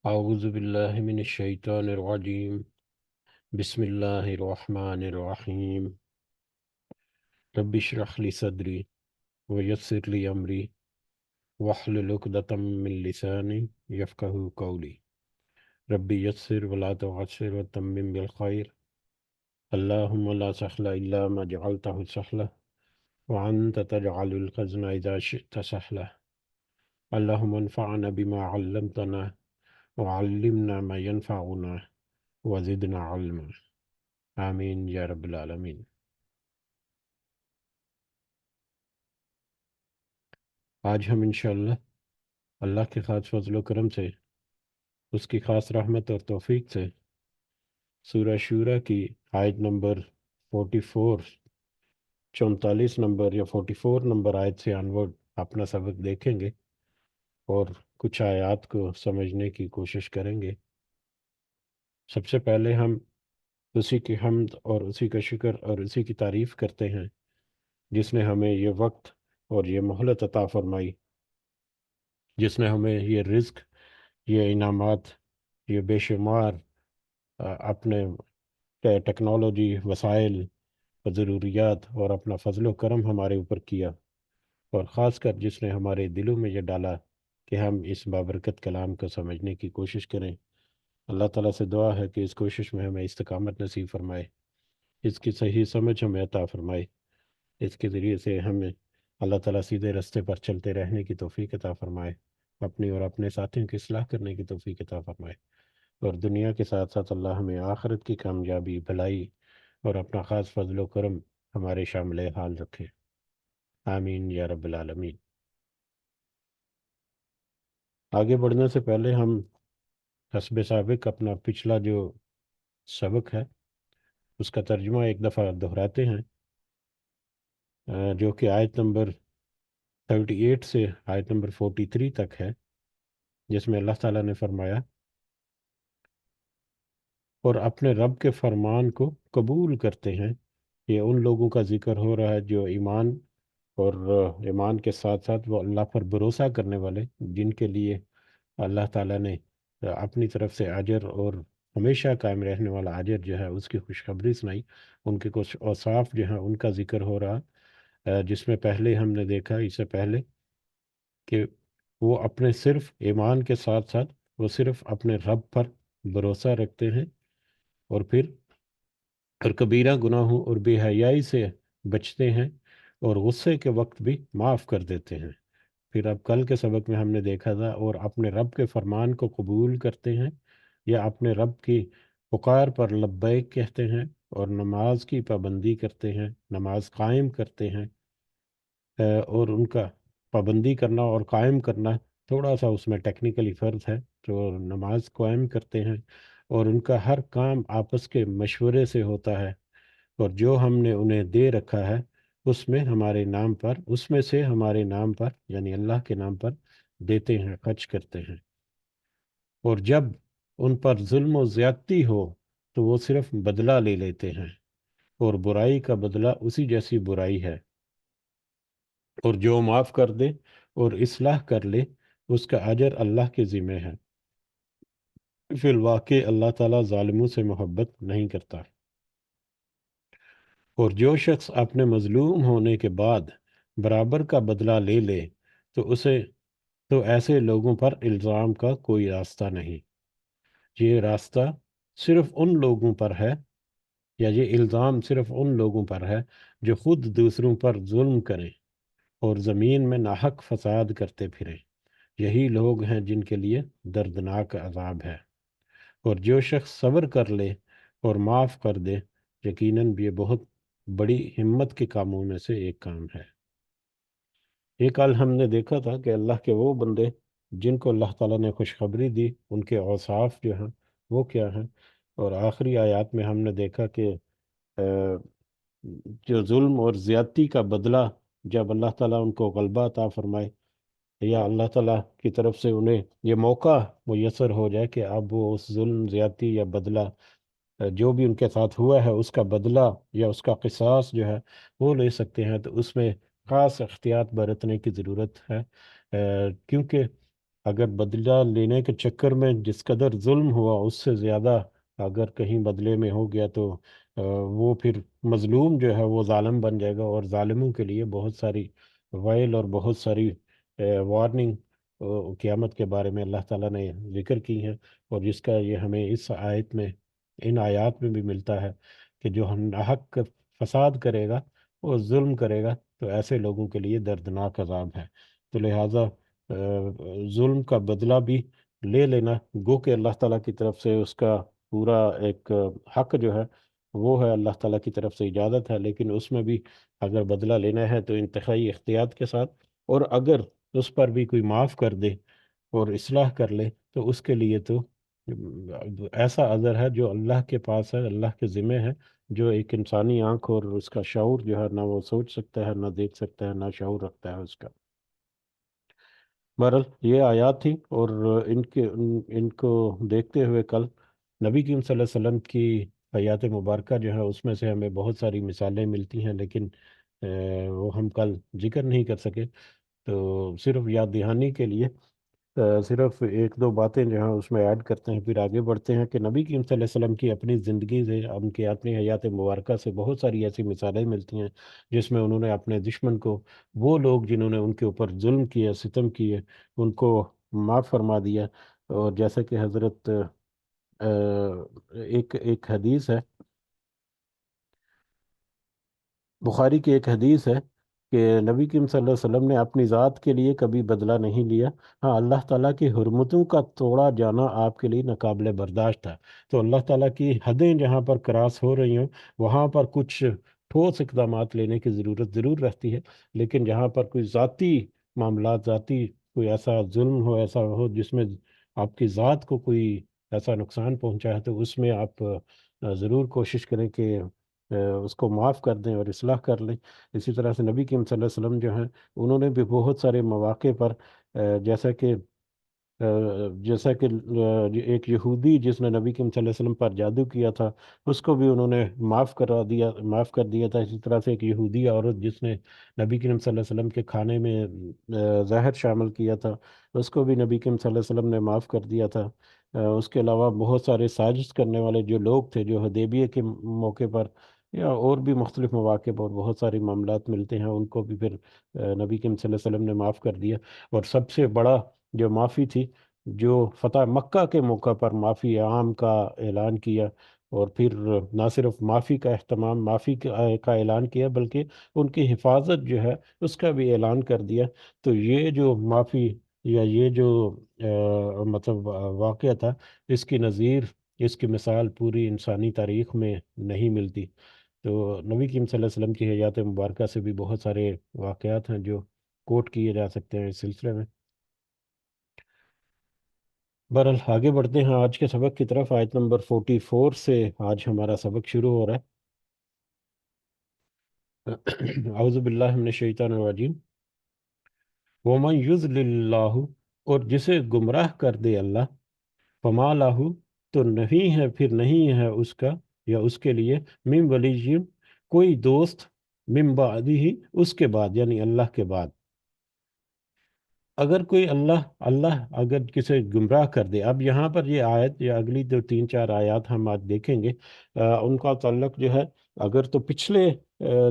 أعوذ بالله من الشيطان الرجيم. بسم الله الرحمن الرحيم. رب اشرح لي صدري ويسر لي أمري واحلل عقدة من لساني يفقهوا قولي. ربي يسر ولا تعسر وتمم بالخير. اللهم لا سهل إلا ما جعلته سهلا وأنت تجعل الحزن إذا شئت سهلا. اللهم انفعنا بما علمتنا وعلمنا ما ينفعنا وزدنا علما. آمین یا رب العالمین۔ آج ہم انشاءاللہ اللہ کے خاص فضل و کرم سے، اس کی خاص رحمت اور توفیق سے، سورہ شورہ کی آیت نمبر 44، 44 نمبر یا 44 نمبر آیت سے آنورڈ اپنا سبق دیکھیں گے اور کچھ آیات کو سمجھنے کی کوشش کریں گے۔ سب سے پہلے ہم اسی کی حمد اور اسی کا شکر اور اسی کی تعریف کرتے ہیں جس نے ہمیں یہ وقت اور یہ مہلت عطا فرمائی، جس نے ہمیں یہ رزق، یہ انعامات، یہ بے شمار اپنے ٹیکنالوجی، وسائل و ضروریات اور اپنا فضل و کرم ہمارے اوپر کیا، اور خاص کر جس نے ہمارے دلوں میں یہ ڈالا کہ ہم اس بابرکت کلام کو سمجھنے کی کوشش کریں۔ اللہ تعالیٰ سے دعا ہے کہ اس کوشش میں ہمیں استقامت نصیب فرمائے، اس کی صحیح سمجھ ہمیں عطا فرمائے، اس کے ذریعے سے ہمیں اللہ تعالیٰ سیدھے راستے پر چلتے رہنے کی توفیق عطا فرمائے، اپنی اور اپنے ساتھیوں کی اصلاح کرنے کی توفیق عطا فرمائے، اور دنیا کے ساتھ ساتھ اللہ ہمیں آخرت کی کامیابی، بھلائی اور اپنا خاص فضل و کرم ہمارے شامل حال رکھے۔ آمین یا رب العالمین۔ آگے بڑھنے سے پہلے ہم حسب سابق اپنا پچھلا جو سبق ہے اس کا ترجمہ ایک دفعہ دہراتے ہیں، جو کہ آیت نمبر 38 سے آیت نمبر 43 تک ہے، جس میں اللہ تعالیٰ نے فرمایا، اور اپنے رب کے فرمان کو قبول کرتے ہیں۔ یہ ان لوگوں کا ذکر ہو رہا ہے جو ایمان اور ایمان کے ساتھ ساتھ وہ اللہ پر بھروسہ کرنے والے، جن کے لیے اللہ تعالیٰ نے اپنی طرف سے اجر اور ہمیشہ قائم رہنے والا اجر جو ہے اس کی خوشخبری سنائی۔ ان کے کچھ اوصاف جو ہیں ان کا ذکر ہو رہا، جس میں پہلے ہم نے دیکھا اس سے پہلے کہ وہ اپنے صرف ایمان کے ساتھ ساتھ وہ صرف اپنے رب پر بھروسہ رکھتے ہیں، اور پھر کبیرہ گناہوں اور بے حیائی سے بچتے ہیں، اور غصے کے وقت بھی معاف کر دیتے ہیں۔ پھر اب کل کے سبق میں ہم نے دیکھا تھا، اور اپنے رب کے فرمان کو قبول کرتے ہیں یا اپنے رب کی پکار پر لبیک کہتے ہیں، اور نماز کی پابندی کرتے ہیں، نماز قائم کرتے ہیں، اور ان کا پابندی کرنا اور قائم کرنا تھوڑا سا اس میں ٹیکنیکلی فرض ہے، تو نماز قائم کرتے ہیں، اور ان کا ہر کام آپس کے مشورے سے ہوتا ہے، اور جو ہم نے انہیں دے رکھا ہے اس میں ہمارے نام پر، اس میں سے ہمارے نام پر یعنی اللہ کے نام پر دیتے ہیں، خرچ کرتے ہیں، اور جب ان پر ظلم و زیادتی ہو تو وہ صرف بدلہ لے لیتے ہیں، اور برائی کا بدلہ اسی جیسی برائی ہے، اور جو معاف کر دے اور اصلاح کر لے اس کا اجر اللہ کے ذمہ ہے۔ فی الواقع اللہ تعالیٰ ظالموں سے محبت نہیں کرتا، اور جو شخص اپنے مظلوم ہونے کے بعد برابر کا بدلہ لے لے تو ایسے لوگوں پر الزام کا کوئی راستہ نہیں۔ یہ راستہ صرف ان لوگوں پر ہے، یا یہ الزام صرف ان لوگوں پر ہے جو خود دوسروں پر ظلم کریں اور زمین میں ناحق فساد کرتے پھریں۔ یہی لوگ ہیں جن کے لیے دردناک عذاب ہے، اور جو شخص صبر کر لے اور معاف کر دے، یقیناً یہ بہت بڑی ہمت کے کاموں میں سے ایک کام ہے۔ یہ کل ہم نے دیکھا تھا کہ اللہ کے وہ بندے جن کو اللہ تعالیٰ نے خوشخبری دی، ان کے اوصاف جو ہیں وہ کیا ہیں، اور آخری آیات میں ہم نے دیکھا کہ جو ظلم اور زیادتی کا بدلہ جب اللہ تعالیٰ ان کو غلبہ عطا فرمائے، یا اللہ تعالیٰ کی طرف سے انہیں یہ موقع میسر ہو جائے کہ اب وہ اس ظلم، زیادتی یا بدلہ جو بھی ان کے ساتھ ہوا ہے اس کا بدلہ یا اس کا قصاص جو ہے وہ لے سکتے ہیں، تو اس میں خاص احتیاط برتنے کی ضرورت ہے، کیونکہ اگر بدلہ لینے کے چکر میں جس قدر ظلم ہوا اس سے زیادہ اگر کہیں بدلے میں ہو گیا تو وہ پھر مظلوم جو ہے وہ ظالم بن جائے گا، اور ظالموں کے لیے بہت ساری وائل اور بہت ساری وارننگ قیامت کے بارے میں اللہ تعالیٰ نے ذکر کی ہیں، اور جس کا یہ ہمیں اس آیت میں، ان آیات میں بھی ملتا ہے کہ جو ہم حق فساد کرے گا اور ظلم کرے گا تو ایسے لوگوں کے لیے دردناک عذاب ہے۔ تو لہٰذا ظلم کا بدلہ بھی لے لینا، گو کہ اللہ تعالیٰ کی طرف سے اس کا پورا ایک حق جو ہے وہ ہے، اللہ تعالیٰ کی طرف سے اجازت ہے، لیکن اس میں بھی اگر بدلہ لینا ہے تو انتہائی احتیاط کے ساتھ، اور اگر اس پر بھی کوئی معاف کر دے اور اصلاح کر لے تو اس کے لیے تو ایسا عذر ہے جو اللہ کے پاس ہے، اللہ کے ذمہ ہے، جو ایک انسانی آنکھ اور اس کا شعور جو ہے نہ وہ سوچ سکتا ہے، نہ دیکھ سکتا ہے، نہ شعور رکھتا ہے اس کا۔ بہرحال یہ آیات تھی، اور ان کو دیکھتے ہوئے کل نبی کریم صلی اللہ علیہ وسلم کی حیات مبارکہ جو ہے اس میں سے ہمیں بہت ساری مثالیں ملتی ہیں، لیکن وہ ہم کل ذکر نہیں کر سکے، تو صرف یاد دہانی کے لیے صرف ایک دو باتیں جو ہیں اس میں ایڈ کرتے ہیں، پھر آگے بڑھتے ہیں کہ نبی کریم صلی اللہ علیہ وسلم کی اپنی زندگی سے، ان کی اپنی حیات مبارکہ سے بہت ساری ایسی مثالیں ملتی ہیں جس میں انہوں نے اپنے دشمن کو، وہ لوگ جنہوں نے ان کے اوپر ظلم کیا، ستم کیے، ان کو معاف فرما دیا۔ اور جیسا کہ حضرت ایک ایک حدیث ہے، بخاری کی ایک حدیث ہے کہ نبی کریم صلی اللہ علیہ وسلم نے اپنی ذات کے لیے کبھی بدلہ نہیں لیا، ہاں اللہ تعالیٰ کی حرمتوں کا توڑا جانا آپ کے لیے ناقابل برداشت تھا۔ تو اللہ تعالیٰ کی حدیں جہاں پر کراس ہو رہی ہوں وہاں پر کچھ ٹھوس اقدامات لینے کی ضرورت ضرور رہتی ہے، لیکن جہاں پر کوئی ذاتی معاملات، ذاتی کوئی ایسا ظلم ہو، ایسا ہو جس میں آپ کی ذات کو کوئی ایسا نقصان پہنچا ہے، تو اس میں آپ ضرور کوشش کریں کہ اس کو معاف کر دیں اور اصلاح کر لیں۔ اسی طرح سے نبی کریم صلی اللہ علیہ وسلم جو ہیں انہوں نے بھی بہت سارے مواقع پر جیسا کہ ایک یہودی جس نے نبی کریم صلی اللہ علیہ وسلم پر جادو کیا تھا، اس کو بھی انہوں نے معاف کر دیا تھا۔ اسی طرح سے ایک یہودی عورت جس نے نبی کریم صلی اللہ علیہ وسلم کے کھانے میں زہر شامل کیا تھا، اس کو بھی نبی کریم صلی اللہ علیہ وسلم نے معاف کر دیا تھا۔ اس کے علاوہ بہت سارے سازش کرنے والے جو لوگ تھے، جو حدیبیہ کے موقع پر یا اور بھی مختلف مواقع پر بہت سارے معاملات ملتے ہیں، ان کو بھی پھر نبی کریم صلی اللہ علیہ وسلم نے معاف کر دیا۔ اور سب سے بڑا جو معافی تھی، جو فتح مکہ کے موقع پر معافی عام کا اعلان کیا، اور پھر نہ صرف معافی کا اہتمام، معافی کا اعلان کیا، بلکہ ان کی حفاظت جو ہے اس کا بھی اعلان کر دیا۔ تو یہ جو معافی یا یہ جو مطلب واقعہ تھا، اس کی نظیر، اس کی مثال پوری انسانی تاریخ میں نہیں ملتی۔ تو نبی کریم صلی اللہ علیہ وسلم کی حیات مبارکہ سے بھی بہت سارے واقعات ہیں جو کوٹ کیے جا سکتے ہیں اس سلسلے میں۔ بہرحال آگے بڑھتے ہیں آج کے سبق کی طرف، آیت نمبر 44 سے آج ہمارا سبق شروع ہو رہا ہے۔ اعوذ باللہ من الشیطان الرجیم۔ وَمَن يُضْلِلِ اللَّهُ، اور جسے گمراہ کر دے اللہ، فما لاہو، تو نہیں ہے، پھر نہیں ہے اس کا یا اس کے لیے، من ولی، کوئی دوست، من بعدہ، اس کے بعد یعنی اللہ کے بعد۔ اگر کوئی اللہ اگر کسی گمراہ کر دے، اب یہاں پر یہ آیت یا اگلی جو تین چار آیات ہم آج دیکھیں گے، ان کا تعلق جو ہے، اگر تو پچھلے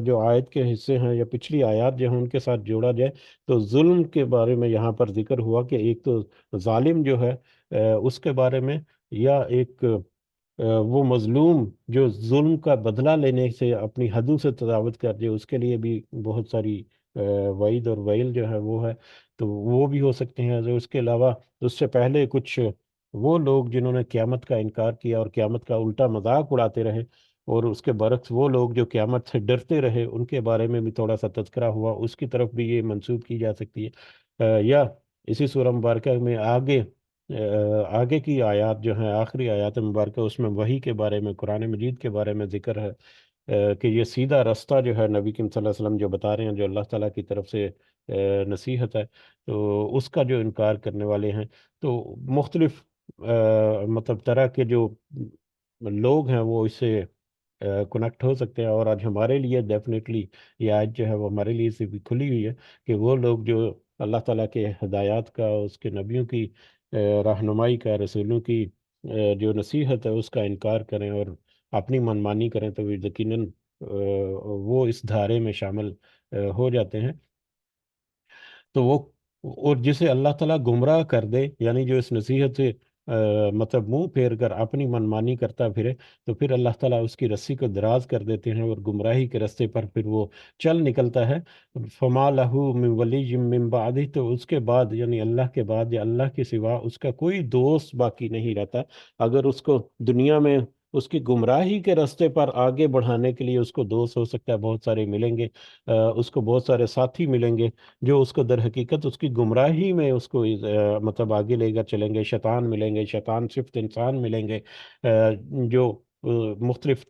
جو آیت کے حصے ہیں یا پچھلی آیات جو ہیں ان کے ساتھ جوڑا جائے تو ظلم کے بارے میں یہاں پر ذکر ہوا کہ ایک تو ظالم جو ہے اس کے بارے میں، یا ایک وہ مظلوم جو ظلم کا بدلہ لینے سے اپنی حدوں سے تجاوز کر دے، اس کے لیے بھی بہت ساری وعید اور ویل جو ہے وہ ہے، تو وہ بھی ہو سکتے ہیں۔ جو اس کے علاوہ اس سے پہلے کچھ وہ لوگ جنہوں نے قیامت کا انکار کیا اور قیامت کا الٹا مذاق اڑاتے رہے، اور اس کے برعکس وہ لوگ جو قیامت سے ڈرتے رہے، ان کے بارے میں بھی تھوڑا سا تذکرہ ہوا، اس کی طرف بھی یہ منسوب کی جا سکتی ہے۔ یا اسی سورہ مبارکہ میں آگے کی آیات جو ہیں، آخری آیات مبارکہ، اس میں وحی کے بارے میں، قرآن مجید کے بارے میں ذکر ہے کہ یہ سیدھا راستہ جو ہے نبی کریم صلی اللہ علیہ وسلم جو بتا رہے ہیں، جو اللہ تعالیٰ کی طرف سے نصیحت ہے، تو اس کا جو انکار کرنے والے ہیں، تو مختلف مطلب طرح کے جو لوگ ہیں وہ اس سے کنیکٹ ہو سکتے ہیں، اور آج ہمارے لیے ڈیفینیٹلی یہ آج جو ہے وہ ہمارے لیے سے بھی کھلی ہوئی ہے کہ وہ لوگ جو اللہ تعالیٰ کے ہدایات کا، اس کے نبیوں کی رہنمائی کا، رسولوں کی جو نصیحت ہے اس کا انکار کریں اور اپنی منمانی کریں، تو یقیناً وہ اس دھارے میں شامل ہو جاتے ہیں۔ تو وہ، اور جسے اللہ تعالیٰ گمراہ کر دے، یعنی جو اس نصیحت سے مطلب منہ پھیر کر اپنی منمانی کرتا پھرے، تو پھر اللہ تعالیٰ اس کی رسی کو دراز کر دیتے ہیں اور گمراہی کے راستے پر پھر وہ چل نکلتا ہے۔ فما لہو من ولی من بعدہ، تو اس کے بعد یعنی اللہ کے بعد یا اللہ کے سوا اس کا کوئی دوست باقی نہیں رہتا۔ اگر اس کو دنیا میں اس کی گمراہی کے راستے پر آگے بڑھانے کے لیے اس کو دوست ہو سکتا ہے بہت سارے ملیں گے، اس کو بہت سارے ساتھی ملیں گے جو اس کو در حقیقت اس کی گمراہی میں اس کو مطلب آگے لے کر چلیں گے، شیطان ملیں گے، شیطان صفت انسان ملیں گے جو مختلف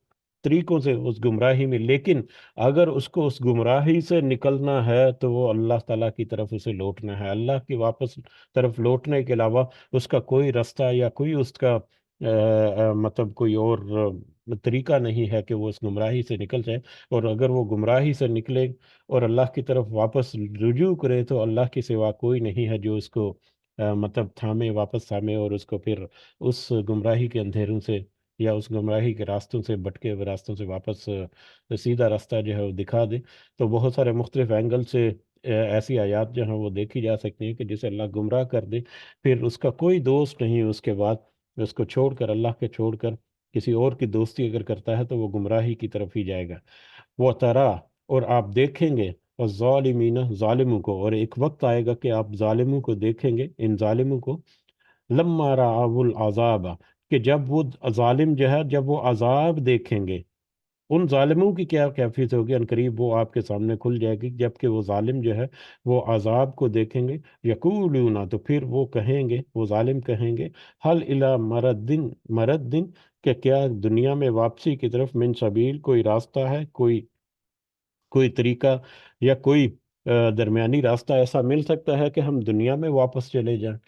طریقوں سے اس گمراہی میں، لیکن اگر اس کو اس گمراہی سے نکلنا ہے تو وہ اللہ تعالیٰ کی طرف اسے لوٹنا ہے۔ اللہ کی واپس طرف لوٹنے کے علاوہ اس کا کوئی راستہ یا کوئی اس کا مطلب کوئی اور طریقہ نہیں ہے کہ وہ اس گمراہی سے نکل جائے۔ اور اگر وہ گمراہی سے نکلے اور اللہ کی طرف واپس رجوع کرے تو اللہ کے سوا کوئی نہیں ہے جو اس کو مطلب واپس تھامے اور اس کو پھر اس گمراہی کے اندھیروں سے یا اس گمراہی کے راستوں سے، بھٹکے ہوئے راستوں سے واپس سیدھا راستہ جو ہے وہ دکھا دے۔ تو بہت سارے مختلف اینگل سے ایسی آیات جو ہیں وہ دیکھی جا سکتی ہیں کہ جسے اللہ گمراہ کر دے، پھر اس کا کوئی دوست نہیں اس کے بعد، اس کو چھوڑ کر، اللہ کے چھوڑ کر کسی اور کی دوستی اگر کرتا ہے تو وہ گمراہی کی طرف ہی جائے گا۔ وہ ترا، اور آپ دیکھیں گے، اور ظالمین، ظالموں کو، اور ایک وقت آئے گا کہ آپ ظالموں کو دیکھیں گے، ان ظالموں کو، لما رأوا العذاب، کہ جب وہ ظالم جو ہے جب وہ عذاب دیکھیں گے، ان ظالموں کی کیا کیفیت ہوگی، ان قریب وہ آپ کے سامنے کھل جائے گی جبکہ وہ ظالم جو ہے وہ عذاب کو دیکھیں گے۔ یقولون، تو پھر وہ کہیں گے، وہ ظالم کہیں گے، حل الی مرد دن، کہ کیا دنیا میں واپسی کی طرف من سبیل، کوئی راستہ ہے، کوئی طریقہ یا کوئی درمیانی راستہ ایسا مل سکتا ہے کہ ہم دنیا میں واپس چلے جائیں؟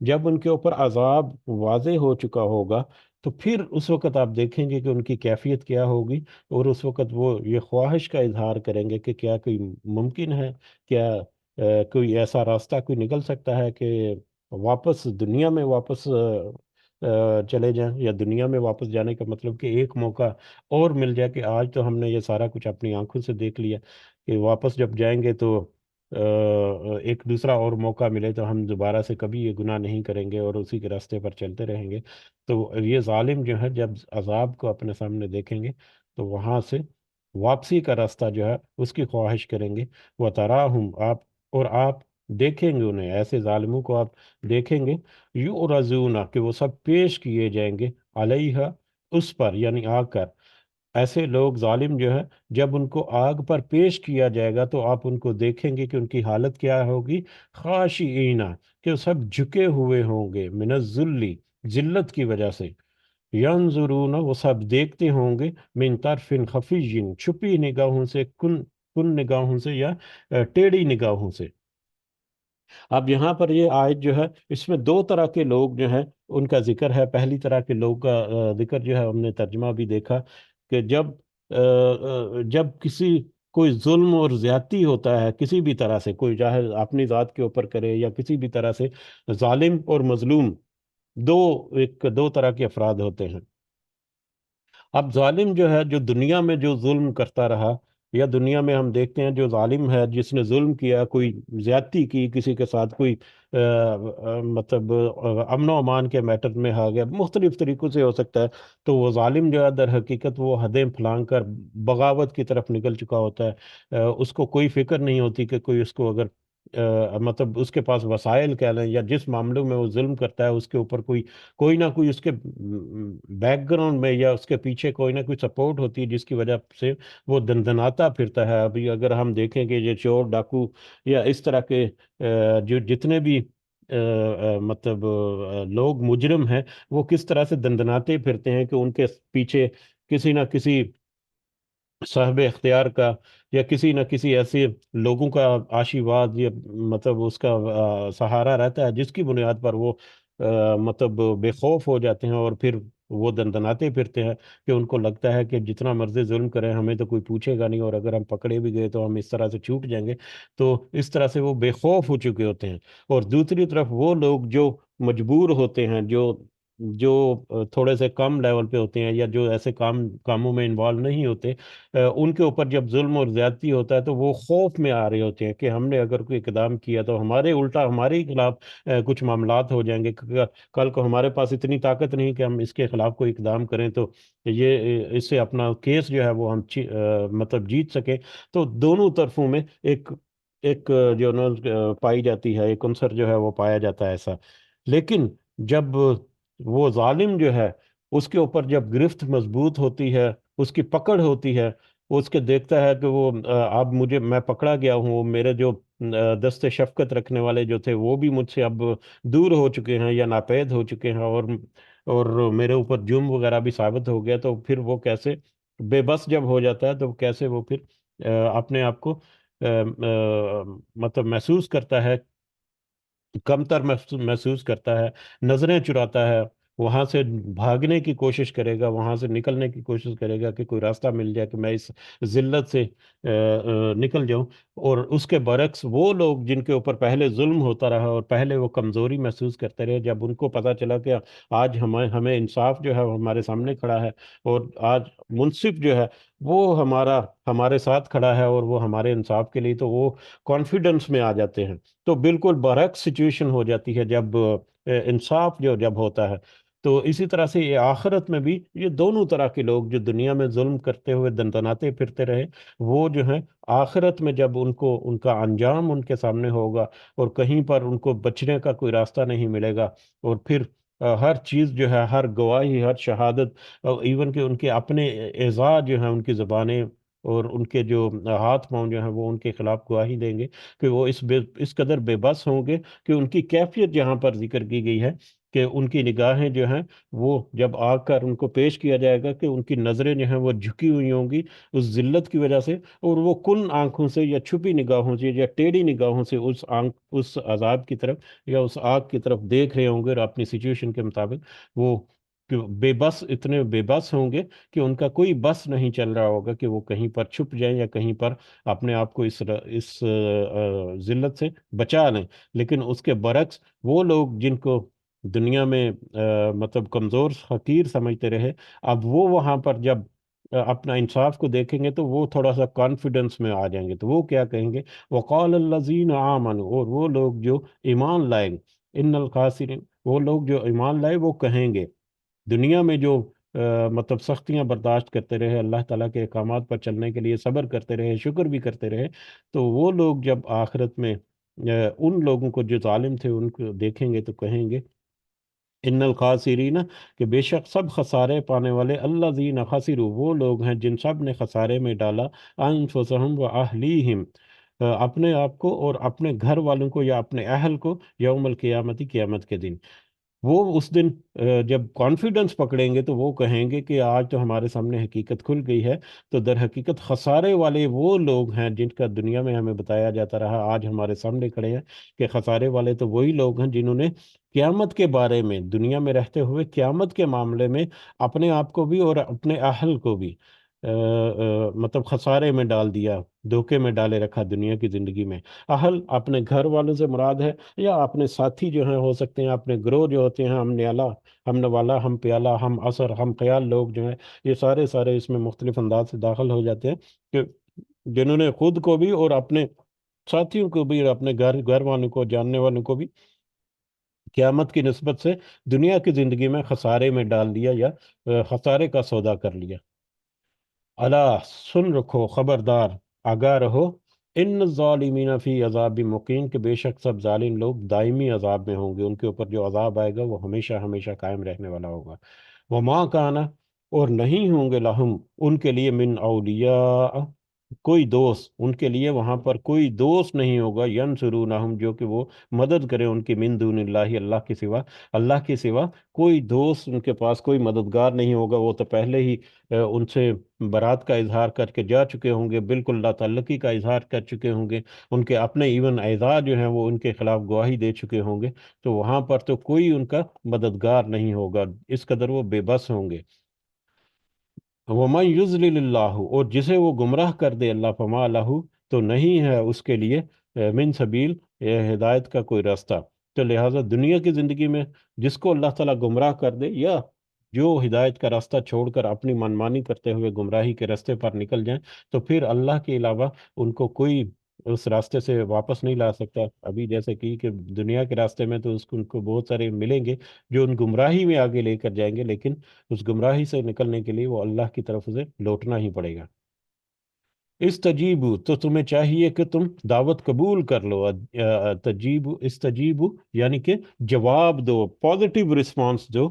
جب ان کے اوپر عذاب واضح ہو چکا ہوگا تو پھر اس وقت آپ دیکھیں گے کہ ان کی کیفیت کیا ہوگی، اور اس وقت وہ یہ خواہش کا اظہار کریں گے کہ کیا کوئی ممکن ہے، کیا کوئی ایسا راستہ کوئی نکل سکتا ہے کہ واپس دنیا میں واپس چلے جائیں، یا دنیا میں واپس جانے کا مطلب کہ ایک موقع اور مل جائے کہ آج تو ہم نے یہ سارا کچھ اپنی آنکھوں سے دیکھ لیا، کہ واپس جب جائیں گے تو ایک دوسرا اور موقع ملے تو ہم دوبارہ سے کبھی یہ گناہ نہیں کریں گے اور اسی کے راستے پر چلتے رہیں گے۔ تو یہ ظالم جو ہے جب عذاب کو اپنے سامنے دیکھیں گے تو وہاں سے واپسی کا راستہ جو ہے اس کی خواہش کریں گے۔ وہ تراہم، آپ، اور آپ دیکھیں گے انہیں، ایسے ظالموں کو آپ دیکھیں گے، یعرضون، کہ وہ سب پیش کیے جائیں گے، علیہا، اس پر، یعنی آگ کر۔ ایسے لوگ ظالم جو ہے جب ان کو آگ پر پیش کیا جائے گا تو آپ ان کو دیکھیں گے کہ ان کی حالت کیا ہوگی، خاشعین، کہ وہ سب جھکے ہوئے ہوں گے، من الذل، ذلت کی وجہ سے، ینظرون، وہ سب دیکھتے ہوں گے، من طرف خفی، چھپی نگاہوں سے، کن نگاہوں سے، یا ٹیڑھی نگاہوں سے۔ اب یہاں پر یہ آیت جو ہے اس میں دو طرح کے لوگ جو ہیں ان کا ذکر ہے۔ پہلی طرح کے لوگ کا ذکر جو ہے ہم نے ترجمہ بھی دیکھا کہ جب کسی کوئی ظلم اور زیادتی ہوتا ہے کسی بھی طرح سے، کوئی چاہے اپنی ذات کے اوپر کرے یا کسی بھی طرح سے، ظالم اور مظلوم دو دو طرح کے افراد ہوتے ہیں۔ اب ظالم جو ہے جو دنیا میں جو ظلم کرتا رہا، یا دنیا میں ہم دیکھتے ہیں جو ظالم ہے جس نے ظلم کیا، کوئی زیادتی کی کسی کے ساتھ، کوئی مطلب امن و امان کے میٹر میں آ گیا، مختلف طریقوں سے ہو سکتا ہے، تو وہ ظالم جو ہے در حقیقت وہ حدیں پھلانگ کر بغاوت کی طرف نکل چکا ہوتا ہے۔ اس کو کوئی فکر نہیں ہوتی کہ کوئی اس کو اگر مطلب اس کے پاس وسائل کہہ لیں یا جس معاملوں میں وہ ظلم کرتا ہے اس کے اوپر کوئی کوئی نہ کوئی اس کے بیک گراؤنڈ میں یا اس کے پیچھے کوئی نہ کوئی سپورٹ ہوتی ہے جس کی وجہ سے وہ دندناتا پھرتا ہے۔ ابھی اگر ہم دیکھیں کہ یہ چور ڈاکو یا اس طرح کے جو جتنے بھی مطلب لوگ مجرم ہیں وہ کس طرح سے دندناتے پھرتے ہیں کہ ان کے پیچھے کسی نہ کسی صاحب اختیار کا یا کسی نہ کسی ایسے لوگوں کا آشیواد یا مطلب اس کا سہارا رہتا ہے جس کی بنیاد پر وہ مطلب بے خوف ہو جاتے ہیں اور پھر وہ دندناتے پھرتے ہیں کہ ان کو لگتا ہے کہ جتنا مرضی ظلم کریں ہمیں تو کوئی پوچھے گا نہیں، اور اگر ہم پکڑے بھی گئے تو ہم اس طرح سے چھوٹ جائیں گے. تو اس طرح سے وہ بے خوف ہو چکے ہوتے ہیں. اور دوسری طرف وہ لوگ جو مجبور ہوتے ہیں، جو جو تھوڑے سے کم لیول پہ ہوتے ہیں، یا جو ایسے کاموں میں انوالو نہیں ہوتے، ان کے اوپر جب ظلم اور زیادتی ہوتا ہے تو وہ خوف میں آ رہے ہوتے ہیں کہ ہم نے اگر کوئی اقدام کیا تو ہمارے الٹا ہمارے ہی خلاف کچھ معاملات ہو جائیں گے. کل کو ہمارے پاس اتنی طاقت نہیں کہ ہم اس کے خلاف کوئی اقدام کریں تو یہ اس سے اپنا کیس جو ہے وہ ہم مطلب جیت سکیں. تو دونوں طرفوں میں ایک ایک جو نا پائی جاتی ہے، ایک عنصر جو ہے وہ پایا جاتا ہے ایسا. لیکن جب وہ ظالم جو ہے، اس کے اوپر جب گرفت مضبوط ہوتی ہے، اس کی پکڑ ہوتی ہے، وہ اس کے دیکھتا ہے کہ وہ اب میں پکڑا گیا ہوں، میرے جو دست شفقت رکھنے والے جو تھے وہ بھی مجھ سے اب دور ہو چکے ہیں یا ناپید ہو چکے ہیں، اور میرے اوپر جرم وغیرہ بھی ثابت ہو گیا. تو پھر وہ کیسے بے بس جب ہو جاتا ہے تو کیسے وہ پھر اپنے آپ کو مطلب محسوس کرتا ہے، کمتر محسوس کرتا ہے، نظریں چراتا ہے، وہاں سے بھاگنے کی کوشش کرے گا، وہاں سے نکلنے کی کوشش کرے گا کہ کوئی راستہ مل جائے کہ میں اس ذلت سے نکل جاؤں. اور اس کے برعکس وہ لوگ جن کے اوپر پہلے ظلم ہوتا رہا اور پہلے وہ کمزوری محسوس کرتے رہے، جب ان کو پتہ چلا کہ آج ہمیں انصاف جو ہے وہ ہمارے سامنے کھڑا ہے، اور آج منصف جو ہے وہ ہمارے ساتھ کھڑا ہے اور وہ ہمارے انصاف کے لیے، تو وہ کانفیڈنس میں آ جاتے ہیں. تو بالکل برعکس سچویشن ہو جاتی ہے جب انصاف جب ہوتا ہے. تو اسی طرح سے یہ آخرت میں بھی یہ دونوں طرح کے لوگ جو دنیا میں ظلم کرتے ہوئے دندناتے پھرتے رہے، وہ جو ہیں آخرت میں جب ان کا انجام ان کے سامنے ہوگا، اور کہیں پر ان کو بچنے کا کوئی راستہ نہیں ملے گا، اور پھر ہر چیز جو ہے، ہر گواہی، ہر شہادت، ایون کہ ان کے اپنے اعزاز جو ہیں، ان کی زبانیں اور ان کے جو ہاتھ پاؤں جو ہیں وہ ان کے خلاف گواہی دیں گے کہ وہ اس قدر بے بس ہوں گے کہ ان کی کیفیت جہاں پر ذکر کی گئی ہے کہ ان کی نگاہیں جو ہیں وہ جب آ کر ان کو پیش کیا جائے گا کہ ان کی نظریں جو ہیں وہ جھکی ہوئی ہوں گی اس ذلت کی وجہ سے، اور وہ کن آنکھوں سے یا چھپی نگاہوں سے یا ٹیڑھی نگاہوں سے اس عذاب کی طرف یا اس آگ کی طرف دیکھ رہے ہوں گے، اور اپنی سچویشن کے مطابق وہ کہ اتنے بے بس ہوں گے کہ ان کا کوئی بس نہیں چل رہا ہوگا کہ وہ کہیں پر چھپ جائیں یا کہیں پر اپنے آپ کو اس ذلت سے بچا لیں. لیکن اس کے برعکس وہ لوگ جن کو دنیا میں مطلب کمزور حقیر سمجھتے رہے، اب وہ وہاں پر جب اپنا انصاف کو دیکھیں گے تو وہ تھوڑا سا کانفیڈنس میں آ جائیں گے. تو وہ کیا کہیں گے؟ وقال الذین آمنوا، اور وہ لوگ جو ایمان لائیں، ان الخاسرین، وہ لوگ جو ایمان لائے وہ کہیں گے دنیا میں جو مطلب سختیاں برداشت کرتے رہے، اللہ تعالیٰ کے احکامات پر چلنے کے لیے صبر کرتے رہے، شکر بھی کرتے رہے، تو وہ لوگ جب آخرت میں ان لوگوں کو جو ظالم تھے ان کو دیکھیں گے تو کہیں گے ان الخاسرین، کہ بے شک سب خسارے پانے والے، الذین خسروا، وہ لوگ ہیں جن سب نے خسارے میں ڈالا، انفسہم و اہلیہم، اپنے آپ کو اور اپنے گھر والوں کو یا اپنے اہل کو، یوم القیامتی، قیامت کے دن. وہ اس دن جب کانفیڈنس پکڑیں گے تو وہ کہیں گے کہ آج تو ہمارے سامنے حقیقت کھل گئی ہے. تو در حقیقت خسارے والے وہ لوگ ہیں جن کا دنیا میں ہمیں بتایا جاتا رہا، آج ہمارے سامنے کھڑے ہیں کہ خسارے والے تو وہی لوگ ہیں جنہوں نے قیامت کے بارے میں، دنیا میں رہتے ہوئے قیامت کے معاملے میں اپنے آپ کو بھی اور اپنے اہل کو بھی مطلب خسارے میں ڈال دیا، دھوکے میں ڈالے رکھا دنیا کی زندگی میں. اہل اپنے گھر والوں سے مراد ہے، یا اپنے ساتھی جو ہیں ہو سکتے ہیں، اپنے گروہ جو ہوتے ہیں، ہم نیالہ، ہم نوالا، ہم پیالہ، ہم اثر، ہم خیال لوگ جو ہیں، یہ سارے اس میں مختلف انداز سے داخل ہو جاتے ہیں کہ جنہوں نے خود کو بھی اور اپنے ساتھیوں کو بھی اور اپنے گھر والوں کو، جاننے والوں کو بھی قیامت کی نسبت سے دنیا کی زندگی میں خسارے میں ڈال دیا یا خسارے کا سودا کر لیا. اللہ سن رکھو، خبردار، آگاہ رہو، ان الظالمین فی عذاب مقیم، کہ بے شک سب ظالم لوگ دائمی عذاب میں ہوں گے، ان کے اوپر جو عذاب آئے گا وہ ہمیشہ ہمیشہ قائم رہنے والا ہوگا. وما کانا، اور نہیں ہوں گے، لہم، ان کے لیے، من اولیاء، کوئی دوست ان کے لیے وہاں پر کوئی دوست نہیں ہوگا، ینصرونہم، جو کہ وہ مدد کرے ان کی، من دون اللہ، اللہ کے سوا، اللہ کے سوا کوئی دوست ان کے پاس، کوئی مددگار نہیں ہوگا۔ وہ تو پہلے ہی ان سے برات کا اظہار کر کے جا چکے ہوں گے، بالکل لا تعلقی کا اظہار کر چکے ہوں گے، ان کے اپنے ایون اعضاء جو ہیں وہ ان کے خلاف گواہی دے چکے ہوں گے، تو وہاں پر تو کوئی ان کا مددگار نہیں ہوگا، اس قدر وہ بے بس ہوں گے۔ وَمَن يُضْلِلِ اللَّهُ، اور جسے وہ گمراہ کر دے اللہ، فما لہو، تو نہیں ہے اس کے لیے من سبیل، ہدایت کا کوئی راستہ۔ تو لہٰذا دنیا کی زندگی میں جس کو اللہ تعالیٰ گمراہ کر دے، یا جو ہدایت کا راستہ چھوڑ کر اپنی منمانی کرتے ہوئے گمراہی کے راستے پر نکل جائیں، تو پھر اللہ کے علاوہ ان کو کوئی اس راستے سے واپس نہیں لا سکتا۔ ابھی جیسے کہ دنیا کے راستے میں تو ان کو بہت سارے ملیں گے جو ان گمراہی میں آگے لے کر جائیں گے، لیکن اس گمراہی سے نکلنے کے لیے وہ اللہ کی طرف سے لوٹنا ہی پڑے گا۔ استجیبو، تو تمہیں چاہیے کہ تم دعوت قبول کر لو، تجیبو، استجیبو یعنی کہ جواب دو، پازیٹیو رسپانس دو۔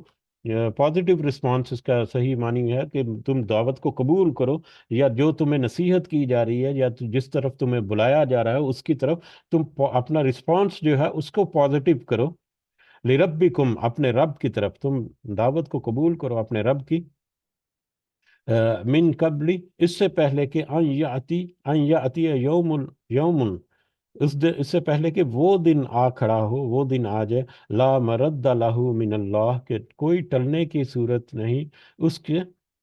پازیٹیو رسپانس اس کا صحیح معنی ہے کہ تم دعوت کو قبول کرو، یا جو تمہیں نصیحت کی جا رہی ہے، یا جس طرف تمہیں بلایا جا رہا ہے اس کی طرف تم اپنا رسپانس جو ہے اس کو پازیٹیو کرو۔ لربکم، اپنے رب کی طرف تم دعوت کو قبول کرو اپنے رب کی، من قبلی، اس سے پہلے کہ ان یاتی یوم، اس سے پہلے کہ وہ دن آ کھڑا ہو، وہ دن آ جائے، لا مرد لہ من اللہ، کہ کوئی ٹلنے کی صورت نہیں اس کے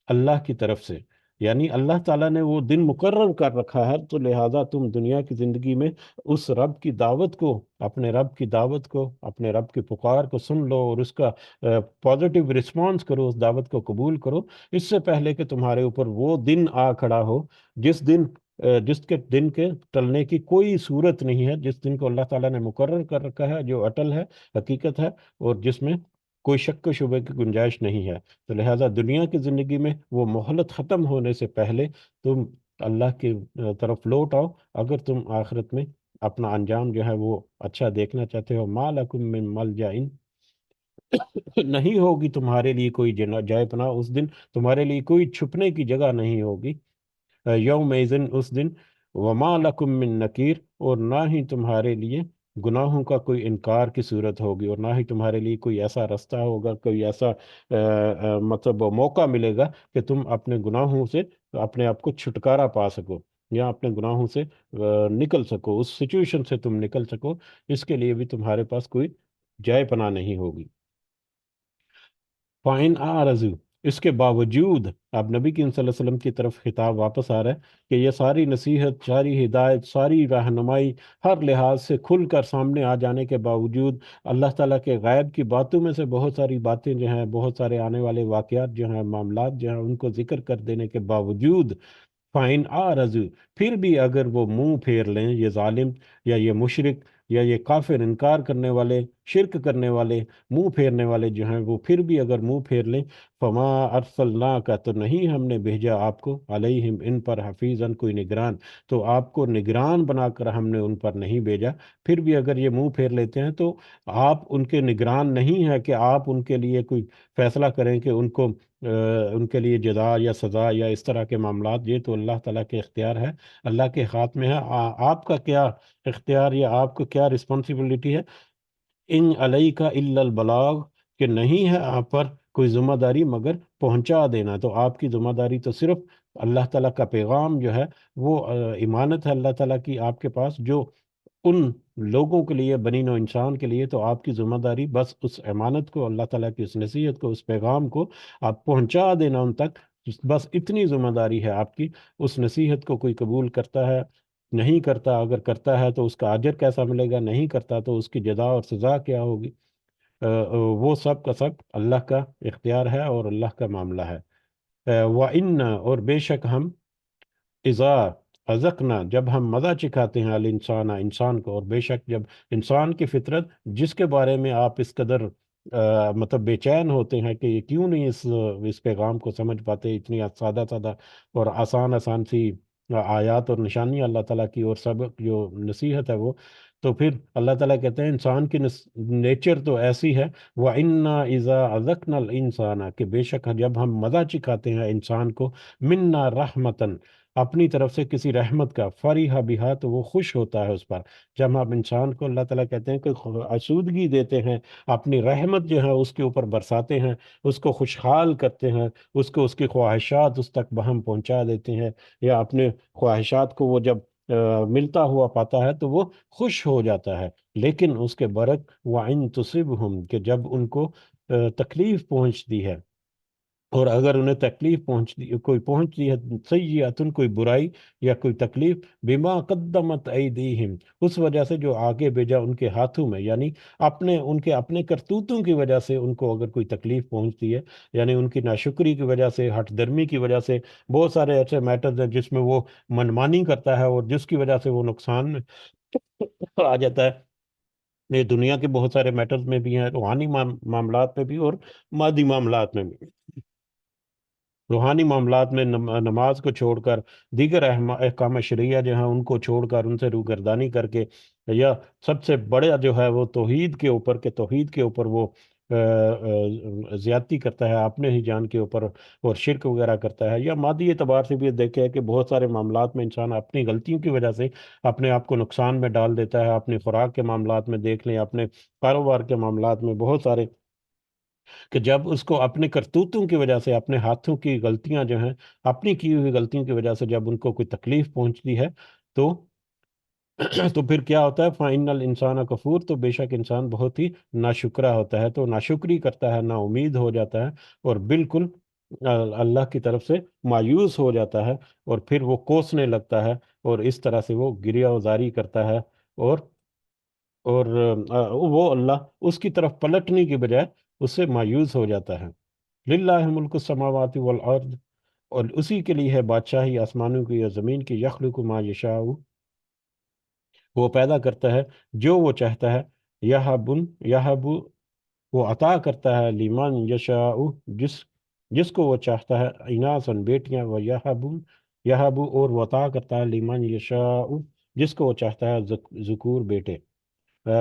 اللہ کی طرف سے، یعنی اللہ تعالیٰ نے وہ دن مقرر کر رکھا ہے، تو لہٰذا تم دنیا کی زندگی میں اس رب کی دعوت کو، اپنے رب کی دعوت کو، اپنے رب کی پکار کو سن لو، اور اس کا پازیٹیو رسپانس کرو، اس دعوت کو قبول کرو، اس سے پہلے کہ تمہارے اوپر وہ دن آ کھڑا ہو، جس کے دن کے ٹلنے کی کوئی صورت نہیں ہے، جس دن کو اللہ تعالیٰ نے مقرر کر رکھا ہے، جو اٹل ہے، حقیقت ہے، اور جس میں کوئی شک و شبے کی گنجائش نہیں ہے۔ تو لہٰذا دنیا کی زندگی میں وہ مہلت ختم ہونے سے پہلے تم اللہ کی طرف لوٹ آؤ، اگر تم آخرت میں اپنا انجام جو ہے وہ اچھا دیکھنا چاہتے ہو۔ ما لکم من ملجأ، نہیں ہوگی تمہارے لیے کوئی جائے پناہ اس دن، تمہارے لیے کوئی چھپنے کی جگہ نہیں ہوگی، یوم ایزن، اس دن، وما لکم من نکیر، اور نہ ہی تمہارے لیے گناہوں کا کوئی انکار کی صورت ہوگی، اور نہ ہی تمہارے لیے کوئی ایسا راستہ ہوگا، کوئی ایسا مطلب موقع ملے گا کہ تم اپنے گناہوں سے اپنے آپ کو چھٹکارا پا سکو، یا اپنے گناہوں سے نکل سکو، اس سچویشن سے تم نکل سکو، اس کے لیے بھی تمہارے پاس کوئی جائے پناہ نہیں ہوگی۔ فائن آرزو، اس کے باوجود، اب نبی کریم صلی اللہ علیہ وسلم کی طرف خطاب واپس آ رہا ہے کہ یہ ساری نصیحت، ساری ہدایت، ساری رہنمائی ہر لحاظ سے کھل کر سامنے آ جانے کے باوجود، اللہ تعالیٰ کے غیب کی باتوں میں سے بہت ساری باتیں جو ہیں، بہت سارے آنے والے واقعات جو ہیں، معاملات جو ہیں، ان کو ذکر کر دینے کے باوجود، فائن آرزو، پھر بھی اگر وہ منہ پھیر لیں، یہ ظالم یا یہ مشرک یا یہ کافر، انکار کرنے والے، شرک کرنے والے، منہ پھیرنے والے جو ہیں، وہ پھر بھی اگر منہ پھیر لیں، فما ارسلنا کا، تو نہیں ہم نے بھیجا آپ کو، علیہم، ان پر، حفیظاً، کوئی نگران، تو آپ کو نگران بنا کر ہم نے ان پر نہیں بھیجا۔ پھر بھی اگر یہ منہ پھیر لیتے ہیں تو آپ ان کے نگران نہیں ہے کہ آپ ان کے لیے کوئی فیصلہ کریں کہ ان کے لیے جزا یا سزا یا اس طرح کے معاملات، یہ تو اللہ تعالیٰ کے اختیار ہے، اللہ کے ہاتھ میں ہے۔ آپ کا کیا اختیار یا آپ کو کیا رسپانسبلٹی ہے؟ ان علیہ کا الا البلاغ، کہ نہیں ہے آپ پر کوئی ذمہ داری مگر پہنچا دینا، تو آپ کی ذمہ داری تو صرف اللہ تعالیٰ کا پیغام جو ہے وہ امانت ہے اللہ تعالیٰ کی آپ کے پاس، جو ان لوگوں کے لیے، بنی نوع انسان کے لیے، تو آپ کی ذمہ داری بس اس امانت کو، اللہ تعالیٰ کی اس نصیحت کو، اس پیغام کو آپ پہنچا دینا ان تک، بس اتنی ذمہ داری ہے آپ کی۔ اس نصیحت کو کوئی قبول کرتا ہے، نہیں کرتا، اگر کرتا ہے تو اس کا اجر کیسا ملے گا، نہیں کرتا تو اس کی جزا اور سزا کیا ہوگی، وہ سب کا سب اللہ کا اختیار ہے اور اللہ کا معاملہ ہے۔ وَإِنَّ، اور بے شک ہم، اذا ازقنا، جب ہم مزہ چکھاتے ہیں، الانسان، انسان کو، اور بے شک جب انسان کی فطرت، جس کے بارے میں آپ اس قدر مطلب بے چین ہوتے ہیں کہ یہ کیوں نہیں اس پیغام کو سمجھ پاتے، اتنی سادہ سادہ اور آسان آسان سی آیات اور نشانیاں اللہ تعالیٰ کی، اور سبق جو نصیحت ہے وہ، تو پھر اللہ تعالیٰ کہتے ہیں انسان کی نیچر تو ایسی ہے، وَإِنَّا إِذَا أَذَقْنَا الْإِنسَانَ، کہ بے شک جب ہم مزہ چکھاتے ہیں انسان کو، منا رحمتن، اپنی طرف سے کسی رحمت کا، فریحا بہا، تو وہ خوش ہوتا ہے اس پر۔ جب ہم انسان کو اللہ تعالیٰ کہتے ہیں کہ آسودگی دیتے ہیں، اپنی رحمت جو ہے اس کے اوپر برساتے ہیں، اس کو خوشحال کرتے ہیں، اس کو اس کی خواہشات اس تک بہم پہنچا دیتے ہیں، یا اپنے خواہشات کو وہ جب ملتا ہوا پاتا ہے تو وہ خوش ہو جاتا ہے۔ لیکن اس کے برعکس وَإِن تُصِبْهُمْ، کہ جب ان کو تکلیف پہنچتی ہے، اور اگر انہیں تکلیف پہنچتی ہے، سیئۃ، کوئی برائی یا کوئی تکلیف، بما قدمت ایدیہم، اس وجہ سے جو آگے بھیجا ان کے ہاتھوں میں، یعنی ان کے اپنے کرتوتوں کی وجہ سے ان کو اگر کوئی تکلیف پہنچتی ہے، یعنی ان کی ناشکری کی وجہ سے، ہٹ درمی کی وجہ سے، بہت سارے ایسے میٹرز ہیں جس میں وہ منمانی کرتا ہے اور جس کی وجہ سے وہ نقصان میں آ جاتا ہے۔ یہ دنیا کے بہت سارے میٹرز میں بھی ہیں، روحانی معاملات میں بھی اور مادی معاملات میں بھی۔ روحانی معاملات میں نماز کو چھوڑ کر، دیگر احکام شرعیہ جو ہیں ان کو چھوڑ کر، ان سے روگردانی کر کے، یا سب سے بڑا جو ہے وہ توحید کے اوپر وہ زیادتی کرتا ہے اپنے ہی جان کے اوپر، اور شرک وغیرہ کرتا ہے، یا مادی اعتبار سے بھی دیکھے کہ بہت سارے معاملات میں انسان اپنی غلطیوں کی وجہ سے اپنے آپ کو نقصان میں ڈال دیتا ہے۔ اپنی خوراک کے معاملات میں دیکھ لیں، اپنے کاروبار کے معاملات میں بہت سارے، کہ جب اس کو اپنے کرتوتوں کی وجہ سے، اپنے ہاتھوں کی غلطیاں جو ہیں، اپنی کی ہوئی غلطیوں کی وجہ سے جب ان کو کوئی تکلیف پہنچتی ہے تو تو پھر کیا ہوتا ہے؟ فَإِنَّ الْإِنسَانَ کفور، تو بے شک انسان بہت ہی ناشکرا ہوتا ہے، تو ناشکری کرتا ہے، نا امید ہو جاتا ہے، اور بالکل اللہ کی طرف سے مایوس ہو جاتا ہے، اور پھر وہ کوسنے لگتا ہے، اور اس طرح سے وہ گریہ وزاری کرتا ہے، اور وہ اللہ اس کی طرف پلٹنے کی بجائے اس سے مایوس ہو جاتا ہے۔ للہ ملک السماوات والارض، اور اسی کے لیے ہے بادشاہی آسمانوں کی اور زمین کی، یخلق ما یشاء، وہ پیدا کرتا ہے جو وہ چاہتا ہے، یہب، وہ عطا کرتا ہے، لیمان یشاء، جس جس کو وہ چاہتا ہے، اناسن، بیٹیاں، وہ یہب، اور وہ عطا کرتا ہے، لیمان یشاء، جس کو وہ چاہتا ہے، ذکور، بیٹے۔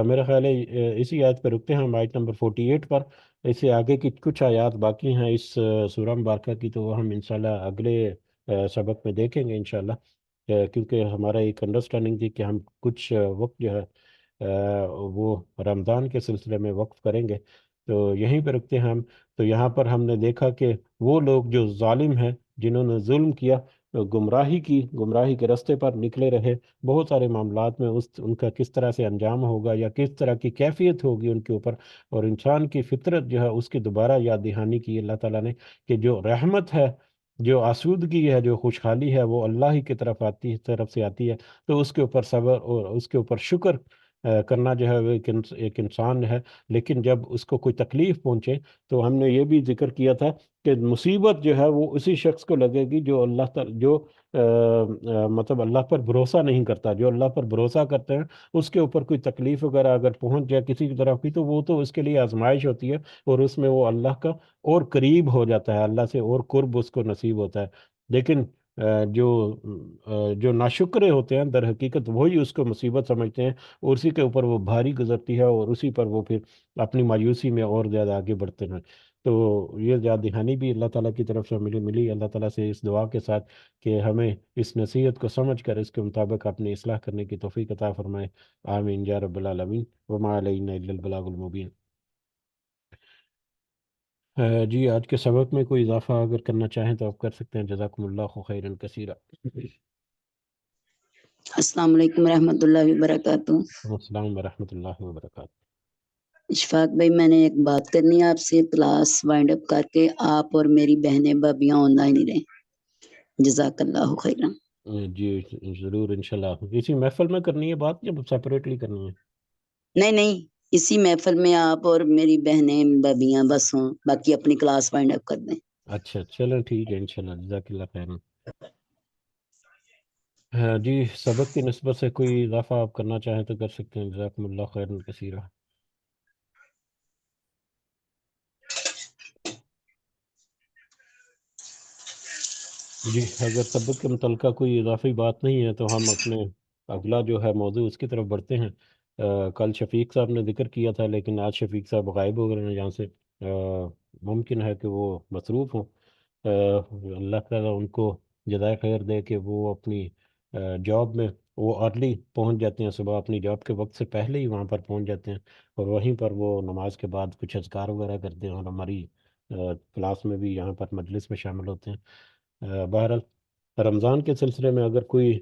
میرا خیال ہے اسی آیت پہ رکتے ہیں ہم، آیت نمبر 48 پر۔ اس سے آگے کی کچھ آیات باقی ہیں اس سورہ مبارکہ کی، تو وہ ہم انشاءاللہ اگلے سبق میں دیکھیں گے انشاءاللہ، کیونکہ ہمارا ایک انڈرسٹینڈنگ تھی کہ ہم کچھ وقت جو ہے وہ رمضان کے سلسلے میں وقف کریں گے، تو یہیں پہ رکتے ہیں ہم۔ تو یہاں پر ہم نے دیکھا کہ وہ لوگ جو ظالم ہیں، جنہوں نے ظلم کیا، گمراہی کے رستے پر نکلے رہے، بہت سارے معاملات میں ان کا کس طرح سے انجام ہوگا، یا کس طرح کی کیفیت ہوگی ان کے اوپر، اور انسان کی فطرت جو ہے اس کی دوبارہ یاد دہانی کی اللہ تعالیٰ نے، کہ جو رحمت ہے، جو آسودگی ہے، جو خوشحالی ہے، وہ اللہ ہی کی طرف سے آتی ہے، تو اس کے اوپر صبر اور اس کے اوپر شکر کرنا جو ہے وہ ایک انسان ہے۔ لیکن جب اس کو کوئی تکلیف پہنچے، تو ہم نے یہ بھی ذکر کیا تھا کہ مصیبت جو ہے وہ اسی شخص کو لگے گی جو اللہ تعالی، جو مطلب اللہ پر بھروسہ نہیں کرتا۔ جو اللہ پر بھروسہ کرتے ہیں، اس کے اوپر کوئی تکلیف وغیرہ اگر پہنچ جائے کسی کی طرف بھی، تو وہ تو اس کے لیے آزمائش ہوتی ہے، اور اس میں وہ اللہ کا اور قریب ہو جاتا ہے، اللہ سے اور قرب اس کو نصیب ہوتا ہے۔ لیکن جو ناشکرے ہوتے ہیں، در حقیقت وہی اس کو مصیبت سمجھتے ہیں، اور اسی کے اوپر وہ بھاری گزرتی ہے، اور اسی پر وہ پھر اپنی مایوسی میں اور زیادہ آگے بڑھتے ہیں۔ تو یہ یاد دہانی بھی اللہ تعالیٰ کی طرف سے ملی اللہ تعالیٰ سے اس دعا کے ساتھ کہ ہمیں اس نصیحت کو سمجھ کر اس کے مطابق اپنی اصلاح کرنے کی توفیق عطا فرمائے۔ آمین یا رب العالمین، وما علینا الا البلاغ المبین۔ جی، آج کے سبق میں کوئی اضافہ اگر کرنا چاہیں تو آپ کر سکتے ہیں، جزاکم اللہ خیرا کثیرا۔ السلام علیکم ورحمۃ اللہ وبرکاتہ۔ السلام ورحمۃ اللہ وبرکاتہ۔ اشفاق بھائی، میں نے ایک بات کرنی ہے آپ سے، کلاس وائنڈ اپ کر کے آپ اور میری بہنیں بھابیاں آن لائن ہی رہیں، جزاک اللہ خیرا۔ جی ضرور، انشاءاللہ اسی محفل میں کرنی ہے بات یا سیپریٹلی کرنی ہے؟ نہیں، اسی محفل میں آپ اور میری بہنیں بھابیاں بس ہوں، باقی اپنی کلاس وائنڈ اپ کر دیں۔ اچھا چلیں، ٹھیک ہے انشاءاللہ، جزاک اللہ خیر۔ ہاں جی، سبق کی نسبت سے کوئی اضافہ آپ کرنا چاہیں تو کر سکتے ہیں، جزاکم اللہ خیرا کثیرا۔ جی، اگر سبق کے متعلقہ کوئی اضافی بات نہیں ہے تو ہم اپنے اگلا جو ہے موضوع اس کی طرف بڑھتے ہیں۔ کل شفیق صاحب نے ذکر کیا تھا، لیکن آج شفیق صاحب غائب ہو گئے ہیں یہاں سے۔ ممکن ہے کہ وہ مصروف ہوں۔ اللہ تعالیٰ ان کو جزائے خیر دے کہ وہ اپنی جاب میں وہ ارلی پہنچ جاتے ہیں، صبح اپنی جاب کے وقت سے پہلے ہی وہاں پر پہنچ جاتے ہیں، اور وہیں پر وہ نماز کے بعد کچھ اذکار وغیرہ کرتے ہیں، اور ہماری کلاس میں بھی یہاں پر مجلس میں شامل ہوتے ہیں۔ بہرحال رمضان کے سلسلے میں اگر کوئی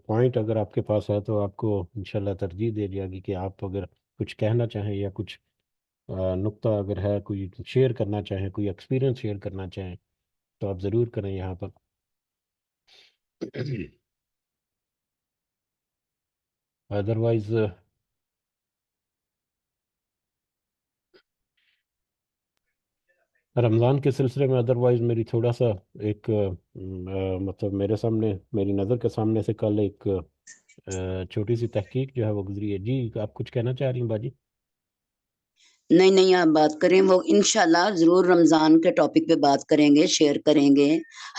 پوائنٹ اگر آپ کے پاس ہے تو آپ کو انشاءاللہ ترجیح دے دیا گی کہ آپ اگر کچھ کہنا چاہیں یا کچھ نقطہ اگر ہے کوئی شیئر کرنا چاہیں، کوئی ایکسپیرینس شیئر کرنا چاہیں تو آپ ضرور کریں یہاں پر۔ ادروائز رمضان کے سلسلے میں ادروائز میری تھوڑا سا ایک مطلب میرے سامنے میری نظر کے سامنے سے کل ایک چھوٹی سی تحقیق جو ہے وہ گزری ہے۔ جی آپ کچھ کہنا چاہ رہی ہیں باجی؟ نہیں نہیں، آپ بات کریں، وہ انشاءاللہ ضرور رمضان کے ٹاپک پہ بات کریں گے، شیئر کریں گے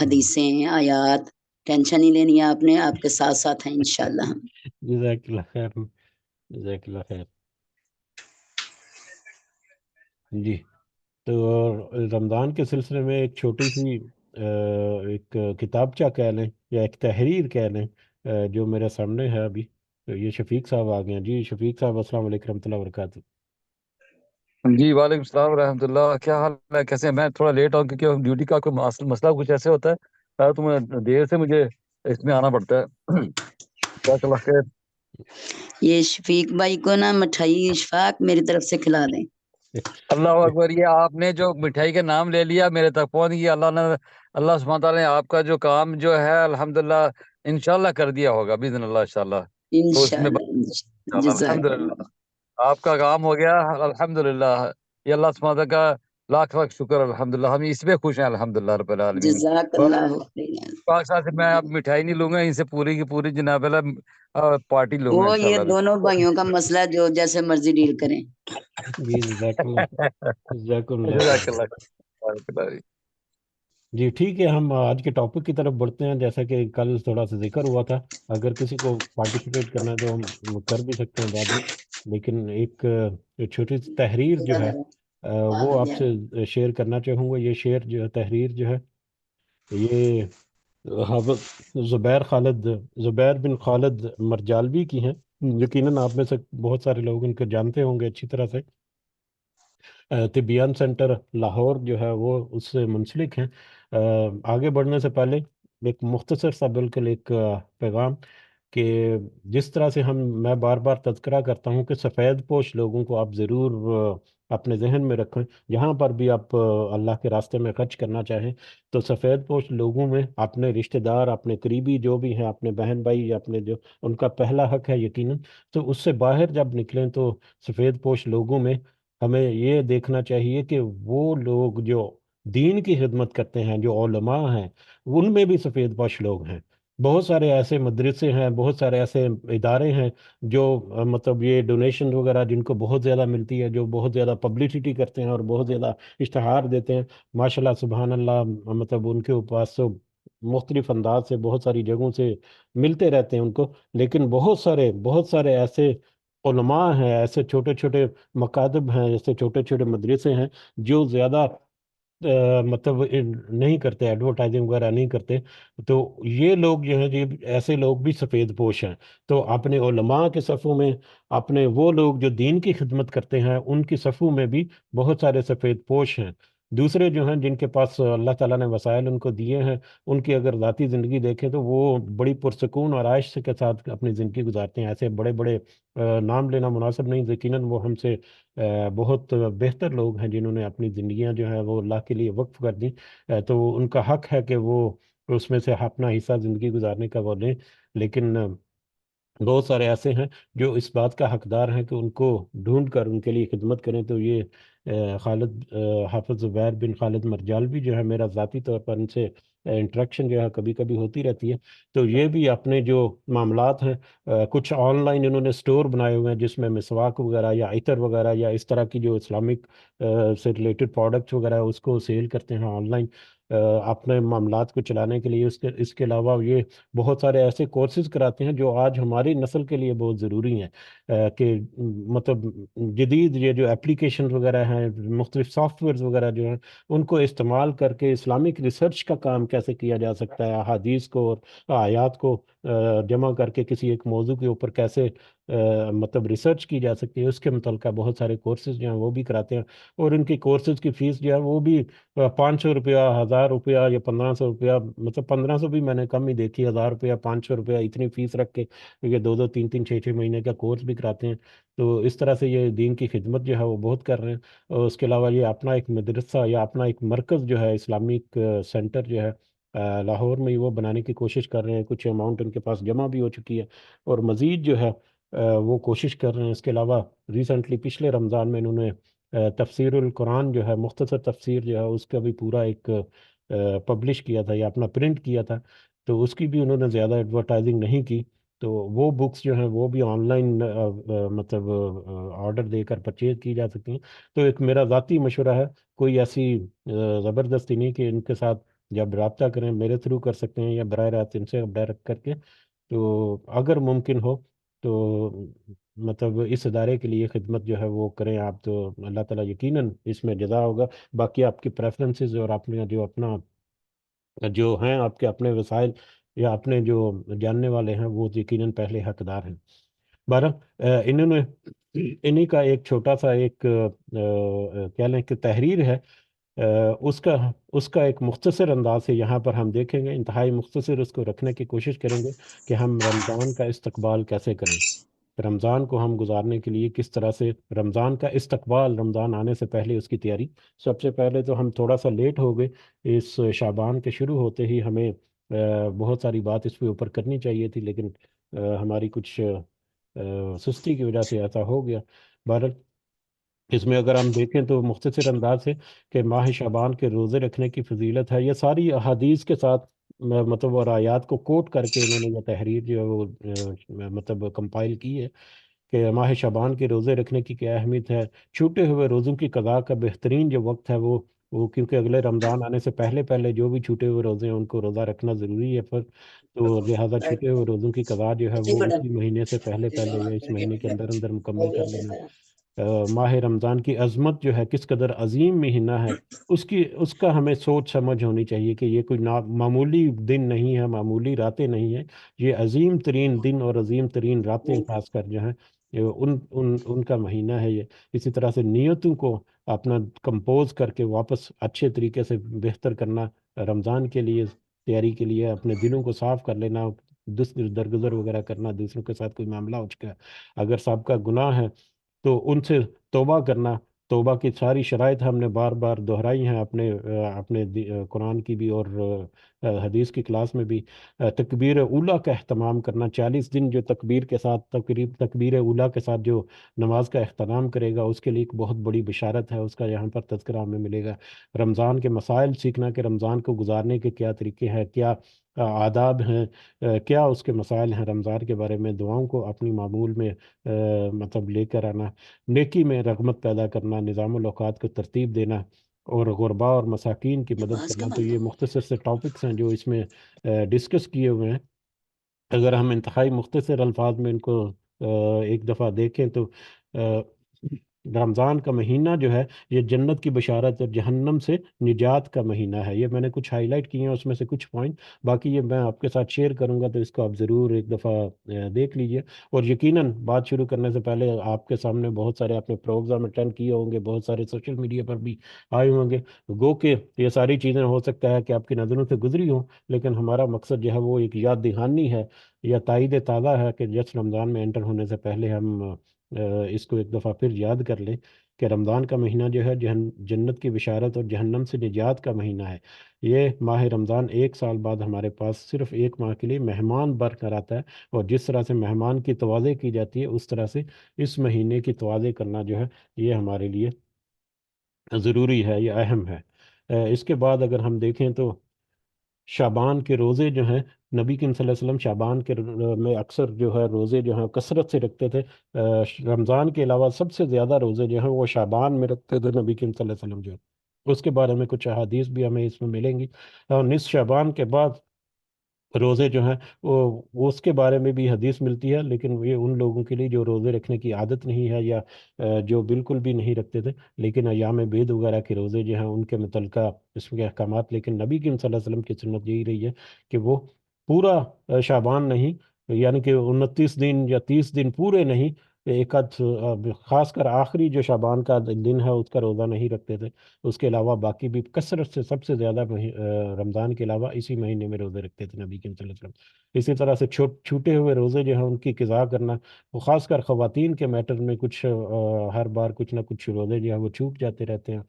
حدیثیں، آیات، ٹینشن نہیں لینی ہے آپ نے، آپ کے ساتھ ساتھ ہیں انشاءاللہ ہم۔ جزاک اللہ خیر، جزاک اللہ خیر۔ جی تو رمضان کے سلسلے میں ایک چھوٹی سی ایک کتابچہ کہہ لیں یا ایک تحریر کہہ لیں جو میرے سامنے ہے ابھی، تو یہ شفیق صاحب آ گئے ہیں۔ جی شفیق صاحب السلام علیکم رحمۃ اللہ وبرکاتہ۔ جی وعلیکم السلام ورحمۃ اللہ، کیا حال ہے، کیسے ہیں؟ میں تھوڑا لیٹ ہوں کیونکہ ڈیوٹی کا کوئی مسئلہ کچھ ایسے ہوتا ہے تو میں دیر سے مجھے اس میں آنا پڑتا ہے۔ جزاک اللہ خیر۔ یہ شفیق بھائی کو نا مٹھائی اشفاق میری طرف سے کھلا دیں۔ اللہ اکبر، یہ آپ نے جو مٹھائی کا نام لے لیا میرے تک پہنچ گیا۔ اللہ سبحانہ تعالیٰ نے آپ کا جو کام جو ہے الحمدللہ انشاءاللہ کر دیا ہوگا باذن اللہ انشاءاللہ، تو اس میں انشاءاللہ، جزاک الحمدللہ اللہ، آپ کا کام ہو گیا الحمدللہ۔ یہ اللہ سبحانہ تعالیٰ کا لاکھ لاکھ شکر الحمدللہ، ہم اس میں خوش ہیں الحمدللہ رب العالمین۔ جزاک اللہ خیر۔ پاک صاحب سے میں اب مٹھائی نہیں لوں گا، ان سے پوری کی پوری جناب اللہ پارٹی لوں گا وہ یہ انشاءاللہ۔ دونوں بھائیوں کا مسئلہ ہے، جو جیسے مرضی ڈیل کریں۔ جی جزاک اللہ، جزاک اللہ جزاک خیر۔ اللہ خیر۔ جی ٹھیک ہے، ہم آج کے ٹاپک کی طرف بڑھتے ہیں۔ جیسا کہ کل تھوڑا سا ذکر ہوا تھا، اگر کسی کو پارٹیسپیٹ کرنا ہے تو ہم کر بھی سکتے ہیں بعد میں، لیکن ایک چھوٹی سی تحریر جو ہے وہ آپ سے شیئر کرنا چاہوں گا۔ یہ شعر جو ہے، تحریر جو ہے، یہ حافظ زبیر بن خالد مرجالوی کی ہیں۔ یقیناً آپ میں سے بہت سارے لوگ ان کو جانتے ہوں گے اچھی طرح سے۔ طبیان سینٹر لاہور جو ہے وہ اس سے منسلک ہیں۔ آگے بڑھنے سے پہلے ایک مختصر سا بالکل ایک پیغام کہ جس طرح سے میں بار بار تذکرہ کرتا ہوں کہ سفید پوش لوگوں کو آپ ضرور اپنے ذہن میں رکھیں، جہاں پر بھی آپ اللہ کے راستے میں خرچ کرنا چاہیں تو سفید پوش لوگوں میں اپنے رشتہ دار، اپنے قریبی جو بھی ہیں، اپنے بہن بھائی، اپنے جو ان کا پہلا حق ہے یقیناً۔ تو اس سے باہر جب نکلیں تو سفید پوش لوگوں میں ہمیں یہ دیکھنا چاہیے کہ وہ لوگ جو دین کی خدمت کرتے ہیں، جو علماء ہیں، ان میں بھی سفید پوش لوگ ہیں۔ بہت سارے ایسے مدرسے ہیں، بہت سارے ایسے ادارے ہیں جو مطلب یہ ڈونیشن وغیرہ جن کو بہت زیادہ ملتی ہے، جو بہت زیادہ پبلسٹی کرتے ہیں اور بہت زیادہ اشتہار دیتے ہیں، ماشاءاللہ سبحان اللہ، مطلب ان کے پاس تو مختلف انداز سے بہت ساری جگہوں سے ملتے رہتے ہیں ان کو، لیکن بہت سارے ایسے علماء ہیں، ایسے چھوٹے چھوٹے مکاتب ہیں، ایسے چھوٹے چھوٹے مدرسے ہیں جو زیادہ مطلب نہیں کرتے، ایڈورٹائزنگ وغیرہ نہیں کرتے۔ تو یہ لوگ جو ہیں، یہ ایسے لوگ بھی سفید پوش ہیں۔ تو اپنے علماء کے صفوں میں، اپنے وہ لوگ جو دین کی خدمت کرتے ہیں ان کی صفوں میں بھی بہت سارے سفید پوش ہیں۔ دوسرے جو ہیں جن کے پاس اللہ تعالیٰ نے وسائل ان کو دیے ہیں، ان کی اگر ذاتی زندگی دیکھیں تو وہ بڑی پرسکون اور عائش کے ساتھ اپنی زندگی گزارتے ہیں۔ ایسے بڑے بڑے نام لینا مناسب نہیں، یقیناً وہ ہم سے بہت بہتر لوگ ہیں جنہوں نے اپنی زندگیاں جو ہیں وہ اللہ کے لیے وقف کر دیں۔ تو ان کا حق ہے کہ وہ اس میں سے اپنا حصہ زندگی گزارنے کا وہ لیں، لیکن بہت سارے ایسے ہیں جو اس بات کا حقدار ہیں کہ ان کو ڈھونڈ کر ان کے لیے خدمت کریں۔ تو یہ حافظ زبیر بن خالد مرجالوی جو ہے، میرا ذاتی طور پر ان سے انٹریکشن جو ہے کبھی کبھی ہوتی رہتی ہے، تو یہ بھی اپنے جو معاملات ہیں، کچھ آن لائن انہوں نے سٹور بنائے ہوئے ہیں جس میں مسواک وغیرہ یا عطر وغیرہ یا اس طرح کی جو اسلامک سے ریلیٹڈ پروڈکٹس وغیرہ ہے اس کو سیل کرتے ہیں آن لائن۔ اپنے معاملات کو چلانے کے لیے. اس کے علاوہ یہ بہت سارے ایسے کورسز کراتے ہیں جو آج ہماری نسل کے لیے بہت ضروری ہیں، کہ مطلب جدید یہ جو اپلیکیشن وغیرہ ہیں، مختلف سافٹ ویئرز وغیرہ جو ہیں، ان کو استعمال کر کے اسلامک ریسرچ کا کام کیسے کیا جا سکتا ہے، احادیث کو اور آیات کو جمع کر کے کسی ایک موضوع کے اوپر کیسے مطلب ریسرچ کی جا سکتی ہے، اس کے متعلقہ بہت سارے کورسز جو ہیں وہ بھی کراتے ہیں. اور ان کی کورسز کی فیس جو ہے وہ بھی 500 روپیہ، 1000 روپیہ یا 1500 روپیہ، مطلب 1500 بھی میں نے کم ہی دیکھی، 1000 روپیہ، 500 روپیہ اتنی فیس رکھ کے یہ 2 2 3 3 6 6 مہینے کا کورس بھی کراتے ہیں. تو اس طرح سے یہ دین کی خدمت جو ہے وہ بہت کر رہے ہیں. اور اس کے علاوہ یہ اپنا ایک مدرسہ یا اپنا ایک مرکز جو ہے، اسلامک سینٹر جو ہے لاہور میں ہی، وہ بنانے کی کوشش کر رہے ہیں. کچھ اماؤنٹ ان کے پاس جمع بھی ہو چکی ہے، اور مزید جو ہے وہ کوشش کر رہے ہیں. اس کے علاوہ ریسنٹلی پچھلے رمضان میں انہوں نے تفسیر القرآن جو ہے، مختصر تفسیر جو ہے، اس کا بھی پورا ایک پبلش کیا تھا یا اپنا پرنٹ کیا تھا. تو اس کی بھی انہوں نے زیادہ ایڈورٹائزنگ نہیں کی. تو وہ بکس جو ہیں وہ بھی آن لائن مطلب آرڈر دے کر پرچیز کی جا سکتی ہیں. تو ایک میرا ذاتی مشورہ ہے، کوئی ایسی زبردستی نہیں کہ ان کے ساتھ جب رابطہ کریں، میرے تھرو کر سکتے ہیں یا براہ راست ان سے ڈائریکٹ کر کے. تو اگر ممکن ہو تو مطلب اس ادارے کے لیے خدمت جو ہے وہ کریں آپ، تو اللہ تعالیٰ یقیناً اس میں جزا ہوگا. باقی آپ کی پریفرنسز اور آپ نے جو اپنا جو ہیں آپ کے اپنے وسائل یا اپنے جو جاننے والے ہیں، وہ یقیناً پہلے حقدار ہیں. بہرحال انہوں نے انہی کا ایک چھوٹا سا ایک کہہ لیں کہ تحریر ہے، اس کا ایک مختصر انداز سے یہاں پر ہم دیکھیں گے، انتہائی مختصر اس کو رکھنے کی کوشش کریں گے کہ ہم رمضان کا استقبال کیسے کریں، رمضان کو ہم گزارنے کے لیے کس طرح سے رمضان کا استقبال، رمضان آنے سے پہلے اس کی تیاری. سب سے پہلے تو ہم تھوڑا سا لیٹ ہو گئے، اس شعبان کے شروع ہوتے ہی ہمیں بہت ساری بات اس کے اوپر کرنی چاہیے تھی، لیکن ہماری کچھ سستی کی وجہ سے ایسا ہو گیا. بہرحال اس میں اگر ہم دیکھیں تو مختصر انداز سے کہ ماہ شعبان کے روزے رکھنے کی فضیلت ہے، یہ ساری احادیث کے ساتھ مطلب اور آیات کو کوٹ کر کے انہوں نے یہ تحریر جو ہے وہ مطلب کمپائل کی ہے، کہ ماہ شعبان کے روزے رکھنے کی کیا اہمیت ہے. چھوٹے ہوئے روزوں کی قضاء کا بہترین جو وقت ہے وہ کیونکہ اگلے رمضان آنے سے پہلے پہلے جو بھی چھوٹے ہوئے روزے ہیں ان کو روزہ رکھنا ضروری ہے. تو لہٰذا چھوٹے ہوئے روزوں کی قضاء جو ہے وہ اسی مہینے سے پہلے پہلے یا اس مہینے کے اندر اندر مکمل کر لینا. ماہ رمضان کی عظمت جو ہے، کس قدر عظیم مہینہ ہے، اس کا ہمیں سوچ سمجھ ہونی چاہیے کہ یہ کوئی معمولی دن نہیں ہے، معمولی راتیں نہیں ہیں، یہ عظیم ترین دن اور عظیم ترین راتیں خاص کر جو ہیں یہ ان کا مہینہ ہے. یہ اسی طرح سے نیتوں کو اپنا کمپوز کر کے واپس اچھے طریقے سے بہتر کرنا، رمضان کے لیے تیاری کے لیے اپنے دلوں کو صاف کر لینا، درگزر وغیرہ کرنا، دوسروں کے ساتھ کوئی معاملہ ہو چکا ہے، اگر صاحب کا گناہ ہے تو ان سے توبہ کرنا. توبہ کی ساری شرائط ہم نے بار بار دہرائی ہیں اپنے قرآن کی بھی اور حدیث کی کلاس میں بھی. تکبیر اولیٰ کا اہتمام کرنا، 40 دن جو تکبیر کے ساتھ تکبیر اولیٰ کے ساتھ جو نماز کا اہتمام کرے گا، اس کے لیے ایک بہت بڑی بشارت ہے، اس کا یہاں پر تذکرہ ہمیں ملے گا. رمضان کے مسائل سیکھنا کہ رمضان کو گزارنے کے کیا طریقے ہیں، کیا آداب ہیں، کیا اس کے مسائل ہیں، رمضان کے بارے میں دعاؤں کو اپنی معمول میں مطلب لے کر آنا، نیکی میں رغبت پیدا کرنا، نظام الاوقات کو ترتیب دینا، اور غرباء اور مساکین کی مدد کرنا. تو یہ مختصر سے ٹاپکس ہیں جو اس میں ڈسکس کیے ہوئے ہیں. اگر ہم انتہائی مختصر الفاظ میں ان کو ایک دفعہ دیکھیں تو رمضان کا مہینہ جو ہے یہ جنت کی بشارت اور جہنم سے نجات کا مہینہ ہے. یہ میں نے کچھ ہائی لائٹ کیے ہیں، اس میں سے کچھ پوائنٹ باقی یہ میں آپ کے ساتھ شیئر کروں گا، تو اس کو آپ ضرور ایک دفعہ دیکھ لیجئے. اور یقیناً بات شروع کرنے سے پہلے آپ کے سامنے بہت سارے آپ نے پروگرام اٹینڈ کیے ہوں گے، بہت سارے سوشل میڈیا پر بھی آئے ہوں گے، گو کہ یہ ساری چیزیں ہو سکتا ہے کہ آپ کی نظروں سے گزری ہوں، لیکن ہمارا مقصد جو ہے وہ ایک یاد دہانی ہے یا تائید تازہ ہے کہ جس رمضان میں انٹر ہونے سے پہلے ہم اس کو ایک دفعہ پھر یاد کر لیں کہ رمضان کا مہینہ جو ہے جنت کی بشارت اور جہنم سے نجات کا مہینہ ہے. یہ ماہ رمضان 1 سال بعد ہمارے پاس صرف 1 ماہ کے لیے مہمان بن کر آتا ہے، اور جس طرح سے مہمان کی توازی کی جاتی ہے اس طرح سے اس مہینے کی توازی کرنا جو ہے یہ ہمارے لیے ضروری ہے، یہ اہم ہے. اس کے بعد اگر ہم دیکھیں تو شعبان کے روزے جو ہیں، نبی کریم صلی اللہ علیہ وسلم شعبان کے میں اکثر جو ہے روزے جو ہیں کثرت سے رکھتے تھے. رمضان کے علاوہ سب سے زیادہ روزے جو ہیں وہ شعبان میں رکھتے تھے نبی کریم صلی اللہ علیہ وسلم جو ہے. اس کے بارے میں کچھ احادیث بھی ہمیں اس میں ملیں گی، اور نصف شعبان کے بعد روزے جو ہیں وہ اس کے بارے میں بھی حدیث ملتی ہے، لیکن یہ ان لوگوں کے لیے جو روزے رکھنے کی عادت نہیں ہے، یا جو بالکل بھی نہیں رکھتے تھے، لیکن ایام بید وغیرہ کے روزے جو ہیں ان کے متعلقہ اس کے احکامات، لیکن نبی کریم صلی اللہ علیہ وسلم کی سنت یہی رہی ہے کہ وہ پورا شعبان نہیں، یعنی کہ 29 دن یا 30 دن پورے نہیں، ایک آدھ خاص کر آخری جو شعبان کا دن ہے اس کا روزہ نہیں رکھتے تھے، اس کے علاوہ باقی بھی کثرت سے سب سے زیادہ رمضان کے علاوہ اسی مہینے میں روزے رکھتے تھے نبی کریم صلی اللہ علیہ وسلم۔ اسی طرح سے چھوٹے ہوئے روزے جو ہیں ان کی قضا کرنا، وہ خاص کر خواتین کے میٹر میں کچھ ہر بار کچھ نہ کچھ روزے جو ہیں وہ چھوٹ جاتے رہتے ہیں،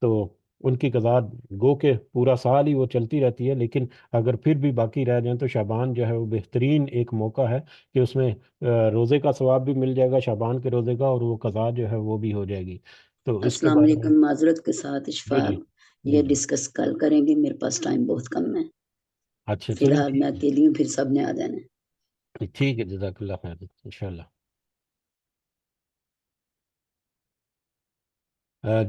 تو ان کی قضا گو کہ پورا سال ہی وہ چلتی رہتی ہے، لیکن اگر پھر بھی باقی رہ جائیں تو شعبان جو ہے وہ بہترین ایک موقع ہے کہ اس میں روزے کا ثواب بھی مل جائے گا شعبان کے روزے کا، اور وہ قضا جو ہے وہ بھی ہو جائے گی۔ تو اس کے السلام بارے میں علیکم، معذرت کے ساتھ جی جی اشفاق، جی یہ جی ڈسکس کل کریں گے، میرے پاس ٹائم بہت کم ہے، اچھا فی چلیں الحال میں ٹھیک اکیلی ہوں، پھر سب نے آ جانا ہے۔ ہے، ٹھیک ہے، جزاک اللہ خیر انشاءاللہ۔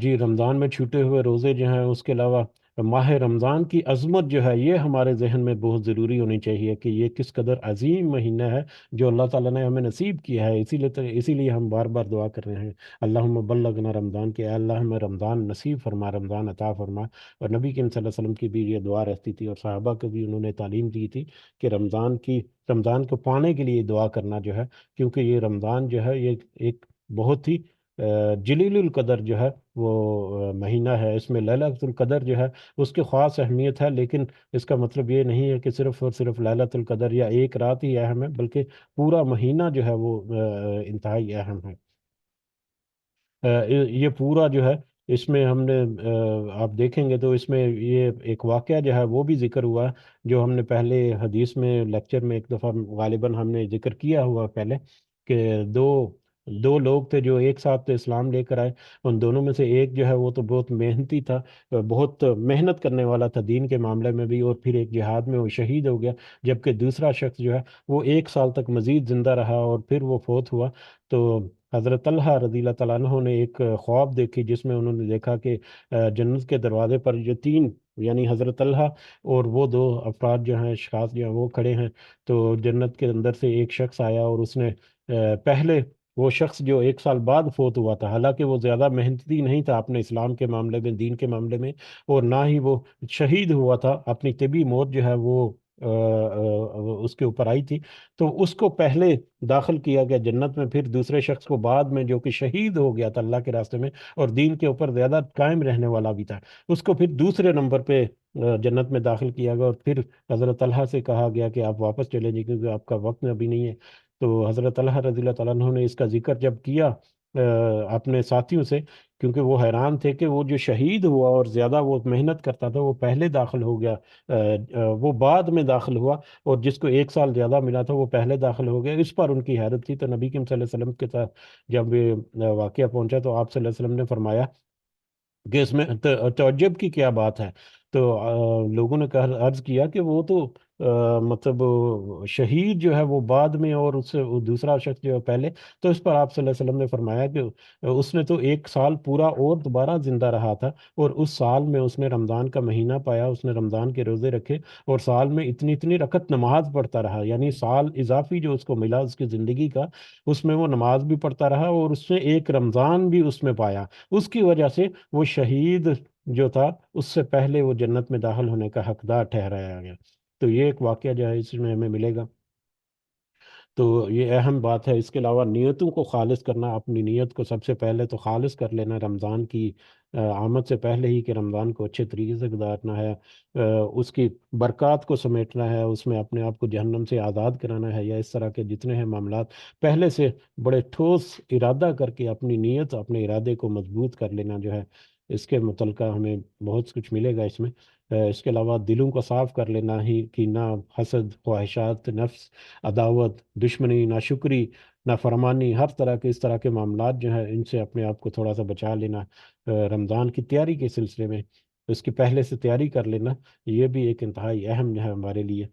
جی، رمضان میں چھوٹے ہوئے روزے جو ہیں، اس کے علاوہ ماہ رمضان کی عظمت جو ہے یہ ہمارے ذہن میں بہت ضروری ہونی چاہیے کہ یہ کس قدر عظیم مہینہ ہے جو اللہ تعالیٰ نے ہمیں نصیب کیا ہے، اسی لیے ہم بار بار دعا کر رہے ہیں، اللہم بلغنا رمضان، کہ اے اللہ ہمیں رمضان نصیب فرما، رمضان عطا فرما۔ اور نبی کریم صلی اللہ علیہ وسلم کی بھی یہ دعا رہتی تھی، اور صحابہ کو بھی انہوں نے تعلیم دی تھی کہ رمضان کو پانے کے لیے دعا کرنا جو ہے، کیونکہ یہ رمضان جو ہے یہ ایک بہت ہی جلیل القدر جو ہے وہ مہینہ ہے، اس میں لیلۃ القدر جو ہے اس کی خاص اہمیت ہے، لیکن اس کا مطلب یہ نہیں ہے کہ صرف اور صرف لیلۃ القدر یا ایک رات ہی اہم ہے، بلکہ پورا مہینہ جو ہے وہ انتہائی اہم ہے۔ یہ پورا جو ہے اس میں ہم نے آپ دیکھیں گے تو اس میں یہ ایک واقعہ جو ہے وہ بھی ذکر ہوا ہے، جو ہم نے پہلے حدیث میں لیکچر میں ایک دفعہ غالباً ہم نے ذکر کیا ہوا پہلے، کہ دو لوگ تھے جو ایک ساتھ تو اسلام لے کر آئے، ان دونوں میں سے ایک جو ہے وہ تو بہت محنتی تھا، بہت محنت کرنے والا تھا دین کے معاملے میں بھی، اور پھر ایک جہاد میں وہ شہید ہو گیا، جبکہ دوسرا شخص جو ہے وہ 1 سال تک مزید زندہ رہا اور پھر وہ فوت ہوا۔ تو حضرت طلحہ رضی اللہ تعالیٰ عنہ نے ایک خواب دیکھی، جس میں انہوں نے دیکھا کہ جنت کے دروازے پر جو تین، یعنی حضرت طلحہ اور وہ دو افراد جو ہیں، اشخاص جو ہیں وہ کھڑے ہیں، تو جنت کے اندر سے ایک شخص آیا اور اس نے پہلے وہ شخص جو 1 سال بعد فوت ہوا تھا، حالانکہ وہ زیادہ محنتی نہیں تھا اپنے اسلام کے معاملے میں، دین کے معاملے میں، اور نہ ہی وہ شہید ہوا تھا، اپنی طبی موت جو ہے وہ اس کے اوپر آئی تھی، تو اس کو پہلے داخل کیا گیا جنت میں، پھر دوسرے شخص کو بعد میں، جو کہ شہید ہو گیا تھا اللہ کے راستے میں اور دین کے اوپر زیادہ قائم رہنے والا بھی تھا، اس کو پھر دوسرے نمبر پہ جنت میں داخل کیا گیا، اور پھر حضرت طلحہ سے کہا گیا کہ آپ واپس چلے جائیں کیونکہ آپ کا وقت ابھی نہیں ہے۔ تو حضرت طلحہ رضی اللہ تعالیٰ عنہ نے اس کا ذکر جب کیا اپنے ساتھیوں سے، کیونکہ وہ حیران تھے کہ وہ جو شہید ہوا اور زیادہ وہ محنت کرتا تھا وہ پہلے داخل ہو گیا، وہ بعد میں داخل ہوا، اور جس کو 1 سال زیادہ ملا تھا وہ پہلے داخل ہو گیا، اس پر ان کی حیرت تھی۔ تو نبی کریم صلی اللہ علیہ وسلم کے ساتھ جب یہ واقعہ پہنچا تو آپ صلی اللہ علیہ وسلم نے فرمایا کہ اس میں تعجب کی کیا بات ہے؟ تو لوگوں نے عرض کیا کہ وہ تو مطلب شہید جو ہے وہ بعد میں، اور اس سے وہ دوسرا شخص جو ہے پہلے۔ تو اس پر آپ صلی اللہ علیہ وسلم نے فرمایا کہ اس نے تو 1 سال پورا اور دوبارہ زندہ رہا تھا، اور اس سال میں اس نے رمضان کا مہینہ پایا، اس نے رمضان کے روزے رکھے، اور سال میں اتنی اتنی رکعت نماز پڑھتا رہا، یعنی سال اضافی جو اس کو ملا اس کی زندگی کا، اس میں وہ نماز بھی پڑھتا رہا، اور اس نے ایک رمضان بھی اس میں پایا، اس کی وجہ سے وہ شہید جو تھا اس سے پہلے وہ جنت میں داخل ہونے کا حقدار ٹھہرایا گیا۔ تو یہ ایک واقعہ جو ہے اس میں ہمیں ملے گا، تو یہ اہم بات ہے۔ اس کے علاوہ نیتوں کو خالص کرنا، اپنی نیت کو سب سے پہلے تو خالص کر لینا رمضان کی آمد سے پہلے ہی، کہ رمضان کو اچھے طریقے سے گزارنا ہے، اس کی برکات کو سمیٹنا ہے، اس میں اپنے آپ کو جہنم سے آزاد کرانا ہے، یا اس طرح کے جتنے ہیں معاملات پہلے سے بڑے ٹھوس ارادہ کر کے اپنی نیت، اپنے ارادے کو مضبوط کر لینا جو ہے، اس کے متعلقہ ہمیں بہت کچھ ملے گا اس میں۔ اس کے علاوہ دلوں کو صاف کر لینا، ہی کینہ، حسد، خواہشات نفس، عداوت، دشمنی، ناشکری، نافرمانی، ہر طرح کے اس طرح کے معاملات جو ہیں ان سے اپنے آپ کو تھوڑا سا بچا لینا، رمضان کی تیاری کے سلسلے میں اس کی پہلے سے تیاری کر لینا، یہ بھی ایک انتہائی اہم جو ہے ہمارے لیے۔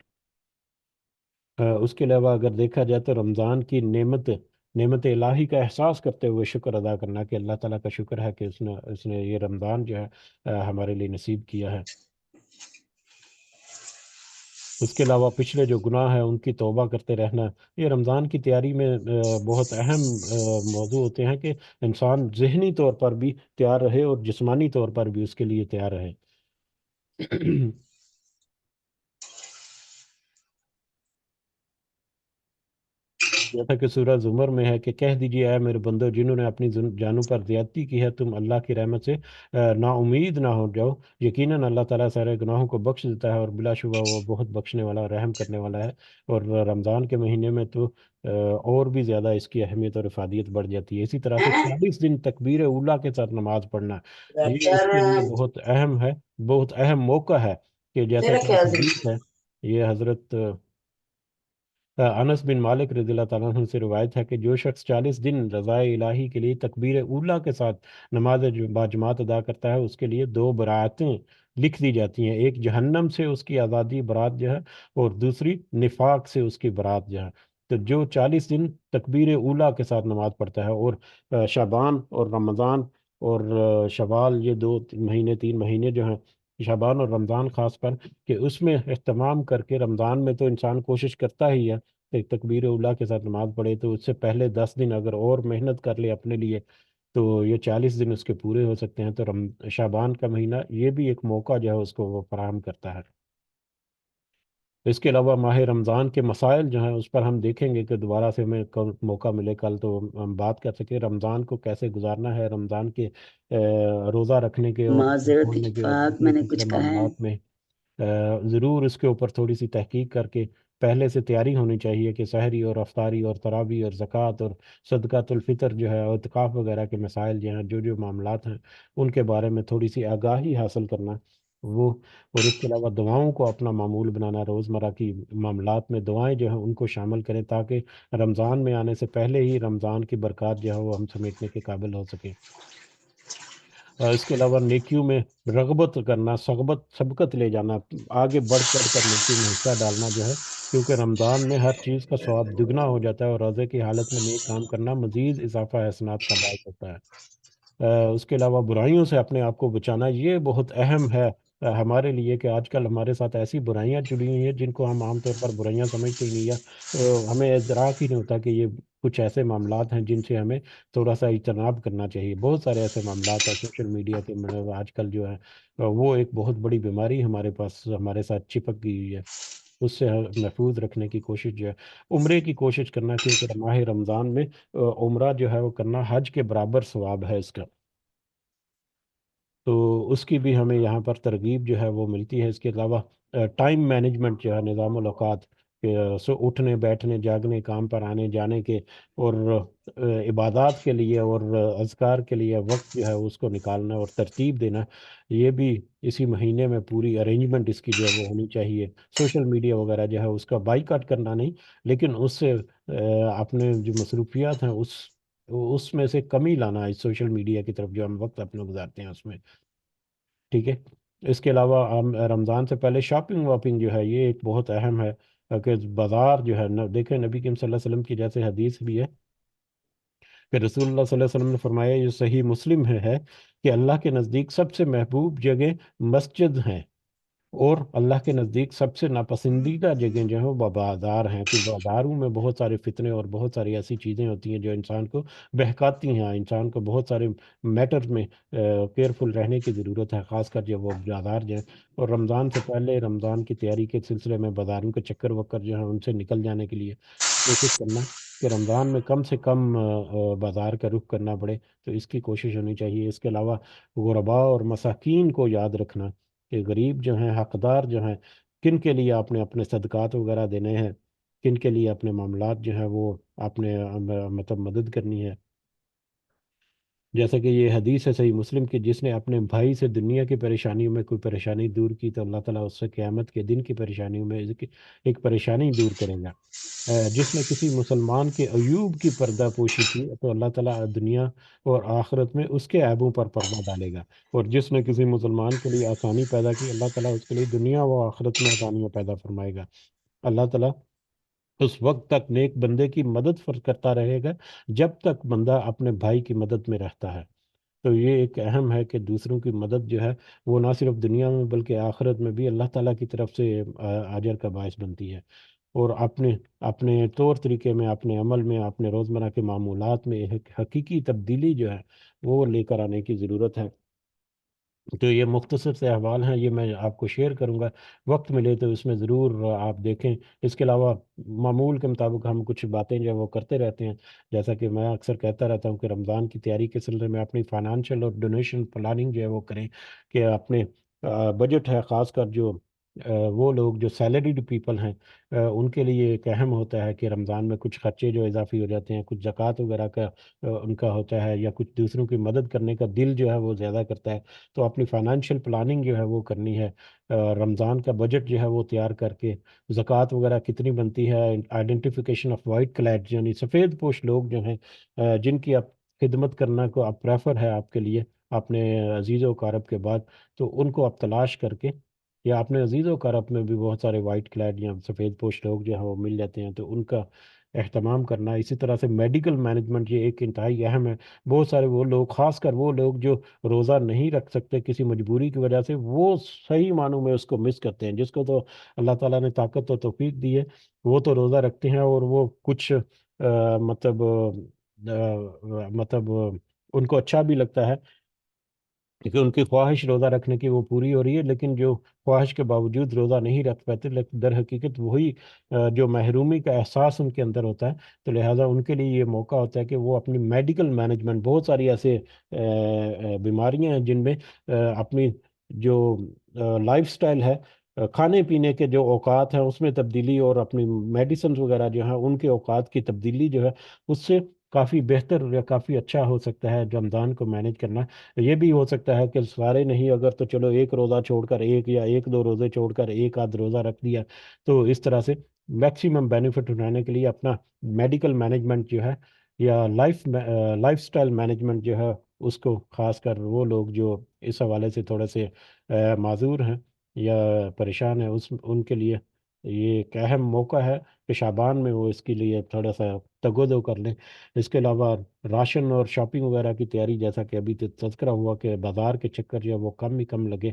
اس کے علاوہ اگر دیکھا جائے تو رمضان کی نعمت نعمت الہی کا احساس کرتے ہوئے شکر ادا کرنا کہ اللہ تعالیٰ کا شکر ہے کہ اس نے یہ رمضان جو ہے ہمارے لیے نصیب کیا ہے۔ اس کے علاوہ پچھلے جو گناہ ہیں ان کی توبہ کرتے رہنا، یہ رمضان کی تیاری میں بہت اہم موضوع ہوتے ہیں کہ انسان ذہنی طور پر بھی تیار رہے اور جسمانی طور پر بھی اس کے لیے تیار رہے۔ جیسا کہ سورہ زمر میں ہے کہ کہہ دیجیے اے میرے بندو جنہوں نے اپنی جانوں پر زیادتی کی ہے، تم اللہ کی رحمت سے نا امید نہ ہو جاؤ، یقیناً اللہ تعالیٰ سارے گناہوں کو بخش دیتا ہے اور بلا شبہ وہ بہت بخشنے والا اور رحم کرنے والا ہے۔ اور رمضان کے مہینے میں تو اور بھی زیادہ اس کی اہمیت اور افادیت بڑھ جاتی ہے۔ اسی طرح سے 40 دن تکبیر اولیٰ کے ساتھ نماز پڑھنا، یہ اس کے لیے بہت اہم ہے، بہت اہم موقع ہے کہ جیسا میرا کہ ایک خیال سے حدیث ہے، یہ حضرت انس بن مالک رضی اللہ تعالیٰ عنہ سے روایت ہے کہ جو شخص 40 دن رضائے الہی کے لیے تکبیر اولیٰ کے ساتھ نماز باجماعت ادا کرتا ہے، اس کے لیے 2 براتیں لکھ دی جاتی ہیں، ایک جہنم سے اس کی آزادی برات جو ہے اور دوسری نفاق سے اس کی برات جو ہے۔ تو جو 40 دن تکبیر اولیٰ کے ساتھ نماز پڑھتا ہے، اور شعبان اور رمضان اور شوال، یہ 2 مہینے 3 مہینے جو ہیں، شعبان اور رمضان خاص پر، کہ اس میں اہتمام کر کے، رمضان میں تو انسان کوشش کرتا ہی ہے کہ تکبیر اولیٰ کے ساتھ نماز پڑھے، تو اس سے پہلے 10 دن اگر اور محنت کر لے اپنے لیے تو یہ 40 دن اس کے پورے ہو سکتے ہیں۔ تو شعبان کا مہینہ یہ بھی ایک موقع جو ہے اس کو وہ فراہم کرتا ہے۔ اس کے علاوہ ماہ رمضان کے مسائل جو ہیں اس پر ہم دیکھیں گے کہ دوبارہ سے ہمیں موقع ملے کل تو ہم بات کر سکیں رمضان کو کیسے گزارنا ہے، رمضان کے روزہ رکھنے کے اور معذرت چھوڑنے کے اور اتفاق دوسرے میں نے تیسرے کچھ کہا ہے۔ معاملات میں ضرور اس کے اوپر تھوڑی سی تحقیق کر کے پہلے سے تیاری ہونی چاہیے کہ سحری اور افطاری اور تراویح اور زکوٰۃ اور صدقۃ الفطر جو ہے اور اعتکاف وغیرہ کے مسائل جو ہیں، جو معاملات ہیں، ان کے بارے میں تھوڑی سی آگاہی حاصل کرنا وہ، اور اس کے علاوہ دعاؤں کو اپنا معمول بنانا، روزمرہ کی معاملات میں دعائیں جو ہیں ان کو شامل کریں تاکہ رمضان میں آنے سے پہلے ہی رمضان کی برکات جو ہے وہ ہم سمیٹنے کے قابل ہو سکیں۔ اس کے علاوہ نیکیوں میں رغبت کرنا، سبقت لے جانا، آگے بڑھ چڑھ کر نیکیوں میں حصہ ڈالنا جو ہے، کیونکہ رمضان میں ہر چیز کا ثواب دگنا ہو جاتا ہے اور روزے کی حالت میں نیک کام کرنا مزید اضافہ حسنات کا باعث ہوتا ہے۔ اس کے علاوہ برائیوں سے اپنے آپ کو بچانا یہ بہت اہم ہے ہمارے لیے کہ آج کل ہمارے ساتھ ایسی برائیاں جڑی ہوئی ہیں جن کو ہم عام طور پر برائیاں سمجھتے ہی نہیں، یا ہمیں ادراک ہی نہیں ہوتا کہ یہ کچھ ایسے معاملات ہیں جن سے ہمیں تھوڑا سا اجتناب کرنا چاہیے۔ بہت سارے ایسے معاملات ہیں سوشل میڈیا کے آج کل جو ہے وہ ایک بہت بڑی بیماری ہمارے پاس ہمارے ساتھ چپک گئی ہوئی ہے، اس سے محفوظ رکھنے کی کوشش جو ہے، عمرے کی کوشش کرنا، کیونکہ ماہ رمضان میں عمرہ جو ہے وہ کرنا حج کے برابر ثواب ہے اس کا، تو اس کی بھی ہمیں یہاں پر ترغیب جو ہے وہ ملتی ہے۔ اس کے علاوہ ٹائم مینجمنٹ جو ہے، نظام الاوقات کہ اٹھنے بیٹھنے جاگنے کام پر آنے جانے کے اور عبادات کے لیے اور اذکار کے لیے وقت جو ہے اس کو نکالنا اور ترتیب دینا، یہ بھی اسی مہینے میں پوری ارینجمنٹ اس کی جو ہے وہ ہونی چاہیے۔ سوشل میڈیا وغیرہ جو ہے اس کا بائیکاٹ کرنا نہیں، لیکن اس سے اپنے جو مصروفیات ہیں اس میں سے کمی لانا ہے، سوشل میڈیا کی طرف جو ہم وقت اپنا گزارتے ہیں اس میں، ٹھیک ہے۔ اس کے علاوہ ہم رمضان سے پہلے شاپنگ واپنگ جو ہے یہ ایک بہت اہم ہے کہ بازار جو ہے دیکھیں نبی کریم صلی اللہ علیہ وسلم کی جیسے حدیث بھی ہے کہ رسول اللہ صلی اللہ علیہ وسلم نے فرمایا، یہ صحیح مسلم ہے کہ اللہ کے نزدیک سب سے محبوب جگہ مسجد ہیں اور اللہ کے نزدیک سب سے ناپسندیدہ جگہیں جو ہیں وہ بازار ہیں، کہ بازاروں میں بہت سارے فتنے اور بہت ساری ایسی چیزیں ہوتی ہیں جو انسان کو بہکاتی ہیں، انسان کو بہت سارے میٹر میں کیئرفل رہنے کی ضرورت ہے، خاص کر جب وہ بازار جو ہیں، اور رمضان سے پہلے رمضان کی تیاری کے سلسلے میں بازاروں کے چکر وکر جو ہیں ان سے نکل جانے کے لیے کوشش کرنا کہ رمضان میں کم سے کم بازار کا رخ کرنا پڑے، تو اس کی کوشش ہونی چاہیے۔ اس کے علاوہ غرباء اور مساکین کو یاد رکھنا کہ غریب جو ہیں، حقدار جو ہیں، کن کے لیے آپ نے اپنے صدقات وغیرہ دینے ہیں، کن کے لیے اپنے معاملات جو ہیں وہ آپ نے مطلب مدد کرنی ہے۔ جیسا کہ یہ حدیث ہے صحیح مسلم کی، جس نے اپنے بھائی سے دنیا کی پریشانیوں میں کوئی پریشانی دور کی تو اللہ تعالیٰ اس سے قیامت کے دن کی پریشانیوں میں ایک پریشانی دور کرے گا۔ جس نے کسی مسلمان کے عیوب کی پردہ پوشی کی تو اللہ تعالیٰ دنیا اور آخرت میں اس کے عیبوں پر پردہ ڈالے گا، اور جس نے کسی مسلمان کے لیے آسانی پیدا کی اللہ تعالیٰ اس کے لیے دنیا و آخرت میں آسانیاں پیدا فرمائے گا۔ اللہ تعالیٰ اس وقت تک نیک بندے کی مدد کرتا رہے گا جب تک بندہ اپنے بھائی کی مدد میں رہتا ہے. تو یہ ایک اہم ہے کہ دوسروں کی مدد جو ہے وہ نہ صرف دنیا میں بلکہ آخرت میں بھی اللہ تعالیٰ کی طرف سے اجر کا باعث بنتی ہے. اور اپنے اپنے طور طریقے میں، اپنے عمل میں، اپنے روزمرہ کے معمولات میں ایک حقیقی تبدیلی جو ہے وہ لے کر آنے کی ضرورت ہے. تو یہ مختصر سے احوال ہیں، یہ میں آپ کو شیئر کروں گا. وقت ملے تو اس میں ضرور آپ دیکھیں. اس کے علاوہ معمول کے مطابق ہم کچھ باتیں جو ہے وہ کرتے رہتے ہیں. جیسا کہ میں اکثر کہتا رہتا ہوں کہ رمضان کی تیاری کے سلسلے میں اپنی فائنانشیل اور ڈونیشن پلاننگ جو ہے وہ کریں، کہ اپنے بجٹ ہے، خاص کر جو وہ لوگ جو سیلریڈ پیپل ہیں، ان کے لیے ایک اہم ہوتا ہے کہ رمضان میں کچھ خرچے جو اضافی ہو جاتے ہیں، کچھ زکوٰۃ وغیرہ کا ان کا ہوتا ہے، یا کچھ دوسروں کی مدد کرنے کا دل جو ہے وہ زیادہ کرتا ہے. تو اپنی فائنانشیل پلاننگ جو ہے وہ کرنی ہے. رمضان کا بجٹ جو ہے وہ تیار کر کے زکوٰۃ وغیرہ کتنی بنتی ہے، آئیڈینٹیفیکیشن آف وائٹ کلیڈ یعنی سفید پوش لوگ جو ہیں، جن کی آپ خدمت کرنا کو آپ پریفر ہے آپ کے لیے اپنے عزیز و اقارب کے بعد، تو ان کو آپ تلاش کر کے، یا اپنے عزیز و اقارب میں بھی بہت سارے وائٹ کلیڈ یا سفید پوش لوگ جو ہیں وہ مل جاتے ہیں، تو ان کا اہتمام کرنا. اسی طرح سے میڈیکل مینجمنٹ یہ ایک انتہائی اہم ہے. بہت سارے وہ لوگ، خاص کر وہ لوگ جو روزہ نہیں رکھ سکتے کسی مجبوری کی وجہ سے، وہ صحیح معنوں میں اس کو مس کرتے ہیں. جس کو تو اللہ تعالیٰ نے طاقت و توفیق دی ہے وہ تو روزہ رکھتے ہیں، اور وہ کچھ مطلب مطلب ان کو اچھا بھی لگتا ہے کہ ان کی خواہش روزہ رکھنے کی وہ پوری ہو رہی ہے، لیکن جو خواہش کے باوجود روزہ نہیں رکھ پاتے، لیکن در حقیقت وہی جو محرومی کا احساس ان کے اندر ہوتا ہے. تو لہٰذا ان کے لیے یہ موقع ہوتا ہے کہ وہ اپنی میڈیکل مینجمنٹ، بہت ساری ایسے بیماریاں ہیں جن میں اپنی جو لائف سٹائل ہے، کھانے پینے کے جو اوقات ہیں اس میں تبدیلی، اور اپنی میڈیسنز وغیرہ جو ہیں ان کے اوقات کی تبدیلی جو ہے، اس سے کافی بہتر یا کافی اچھا ہو سکتا ہے رمضان کو مینج کرنا. یہ بھی ہو سکتا ہے کہ سارے نہیں، اگر تو چلو ایک روزہ چھوڑ کر، ایک یا ایک دو روزے چھوڑ کر ایک آدھ روزہ رکھ دیا. تو اس طرح سے میکسیمم بینیفٹ اٹھانے کے لیے اپنا میڈیکل مینجمنٹ جو ہے، یا لائف سٹائل مینجمنٹ جو ہے، اس کو خاص کر وہ لوگ جو اس حوالے سے تھوڑے سے معذور ہیں یا پریشان ہیں، ان کے لیے یہ ایک اہم موقع ہے کہ شعبان میں وہ اس کے لیے تھوڑا سا تگودو کر لیں. اس کے علاوہ راشن اور شاپنگ وغیرہ کی تیاری، جیسا کہ ابھی تذکرہ ہوا کہ بازار کے چکر جو ہے وہ کم ہی کم لگے.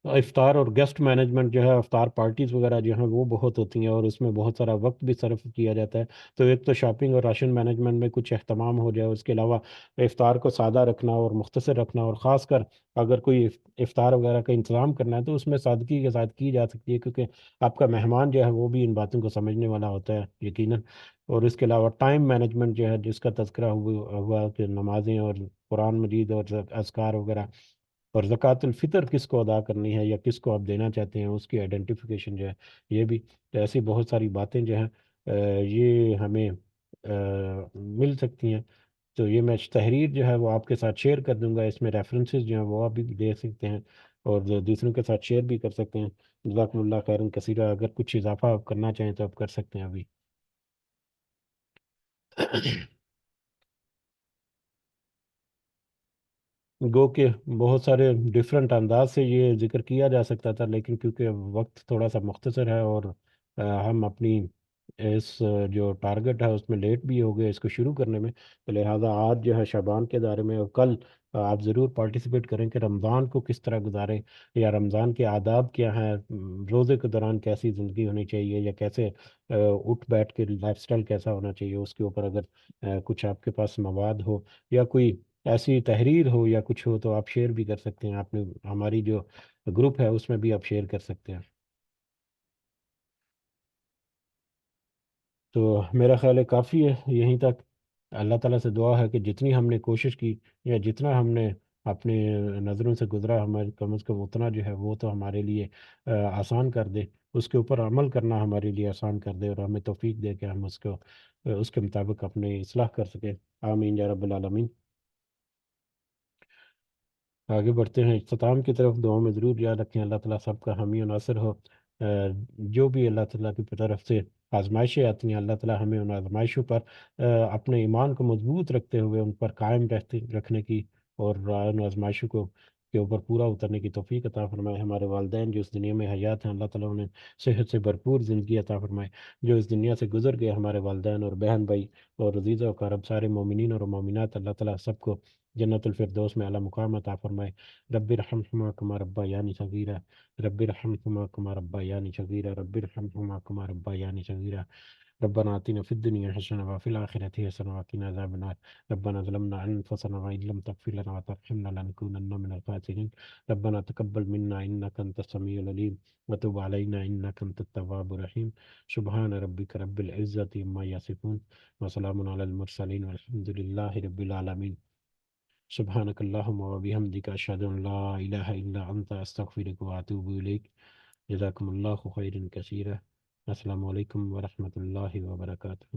افطار اور گیسٹ مینجمنٹ جو ہے، افطار پارٹیز وغیرہ جو ہیں وہ بہت ہوتی ہیں، اور اس میں بہت سارا وقت بھی صرف کیا جاتا ہے. تو ایک تو شاپنگ اور راشن مینجمنٹ میں کچھ اہتمام ہو جائے. اس کے علاوہ افطار کو سادہ رکھنا اور مختصر رکھنا، اور خاص کر اگر کوئی افطار وغیرہ کا انتظام کرنا ہے تو اس میں سادگی کے ساتھ کی جا سکتی ہے، کیونکہ آپ کا مہمان جو ہے وہ بھی ان باتوں کو سمجھنے والا ہوتا ہے یقیناً. اور اس کے علاوہ ٹائم مینجمنٹ جو ہے، جس کا تذکرہ ہوا کہ نمازیں اور قرآن مجید اور اذکار وغیرہ، اور زکوٰۃ الفطر کس کو ادا کرنی ہے یا کس کو آپ دینا چاہتے ہیں، اس کی آئیڈینٹیفیکیشن جو ہے، یہ بھی. تو ایسی بہت ساری باتیں جو ہیں یہ ہمیں مل سکتی ہیں. تو یہ میں تحریر جو ہے وہ آپ کے ساتھ شیئر کر دوں گا. اس میں ریفرنسز جو ہیں وہ آپ بھی دے سکتے ہیں، اور دوسروں کے ساتھ شیئر بھی کر سکتے ہیں. جزاکم اللہ خیرن کثیرہ. اگر کچھ اضافہ آپ کرنا چاہیں تو آپ کر سکتے ہیں ابھی. گو کہ بہت سارے ڈفرینٹ انداز سے یہ ذکر کیا جا سکتا تھا، لیکن کیونکہ وقت تھوڑا سا مختصر ہے، اور ہم اپنی اس جو ٹارگٹ ہے اس میں لیٹ بھی ہو گئے اس کو شروع کرنے میں، تو لہٰذا آج جو ہے شعبان کے دائرے میں، اور کل آپ ضرور پارٹیسپیٹ کریں کہ رمضان کو کس طرح گزاریں، یا رمضان کے آداب کیا ہیں، روزے کے دوران کیسی زندگی ہونی چاہیے، یا کیسے اٹھ بیٹھ کے لائف سٹائل کیسا ہونا چاہیے. اس کے اوپر اگر کچھ آپ کے پاس مواد ہو، یا کوئی ایسی تحریر ہو یا کچھ ہو، تو آپ شیئر بھی کر سکتے ہیں. آپ نے ہماری جو گروپ ہے اس میں بھی آپ شیئر کر سکتے ہیں. تو میرا خیال ہے کافی ہے یہیں تک. اللہ تعالیٰ سے دعا ہے کہ جتنی ہم نے کوشش کی، یا جتنا ہم نے اپنے نظروں سے گزرا، ہمارے کم از کم اتنا جو ہے وہ تو ہمارے لیے آسان کر دے. اس کے اوپر عمل کرنا ہمارے لیے آسان کر دے، اور ہمیں توفیق دے کہ ہم اس کو اس کے مطابق اپنے اصلاح کر سکیں. آمین یا رب العالمین. آگے بڑھتے ہیں اختتام کی طرف. دعاؤں میں ضرور یاد رکھیں اللہ تعالیٰ سب کا حامی و ناصر ہو. جو بھی اللہ تعالیٰ کی طرف سے آزمائشیں آتی ہیں، اللہ تعالیٰ ہمیں ان آزمائشوں پر اپنے ایمان کو مضبوط رکھتے ہوئے ان پر قائم رکھنے کی، اور ان آزمائشوں کو کے اوپر پورا اترنے کی توفیق عطا فرمائے. ہمارے والدین جو اس دنیا میں حیات ہیں اللہ تعالیٰ انہیں صحت سے بھرپور زندگی عطا فرمائے. جو اس دنیا سے گزر گئے ہمارے والدین اور بہن بھائی اور عزیز و اقارب سارے مومنین اور مومنات اللہ تعالیٰ سب کو جنت الفردوس میں اعلیٰ مقام عطا فرمائے. رب ارحمہما کما ربیانی صغیرا رب ارحمہما کما ربیانی صغیرا رب ارحمہما کما ربیانی صغیرا. ربنا آتنا في الدنيا حسنة وفي الآخرة حسنة وقنا عذاب النار. ربنا ظلمنا أنفسنا وإن لم تغفر لنا وترحمنا لنكونن من الخاسرين. ربنا تقبل منا إنك أنت السميع العليم وتب علينا إنك أنت التواب الرحيم. سبحان ربك رب العزة عما يصفون وسلام على المرسلين والحمد لله رب العالمين. سبحانك اللهم وبحمدك أشهد أن لا إله إلا أنت أستغفرك وأتوب إليك. جزاكم الله خيرا كثيرا. السلام علیکم ورحمۃ اللہ وبرکاتہ.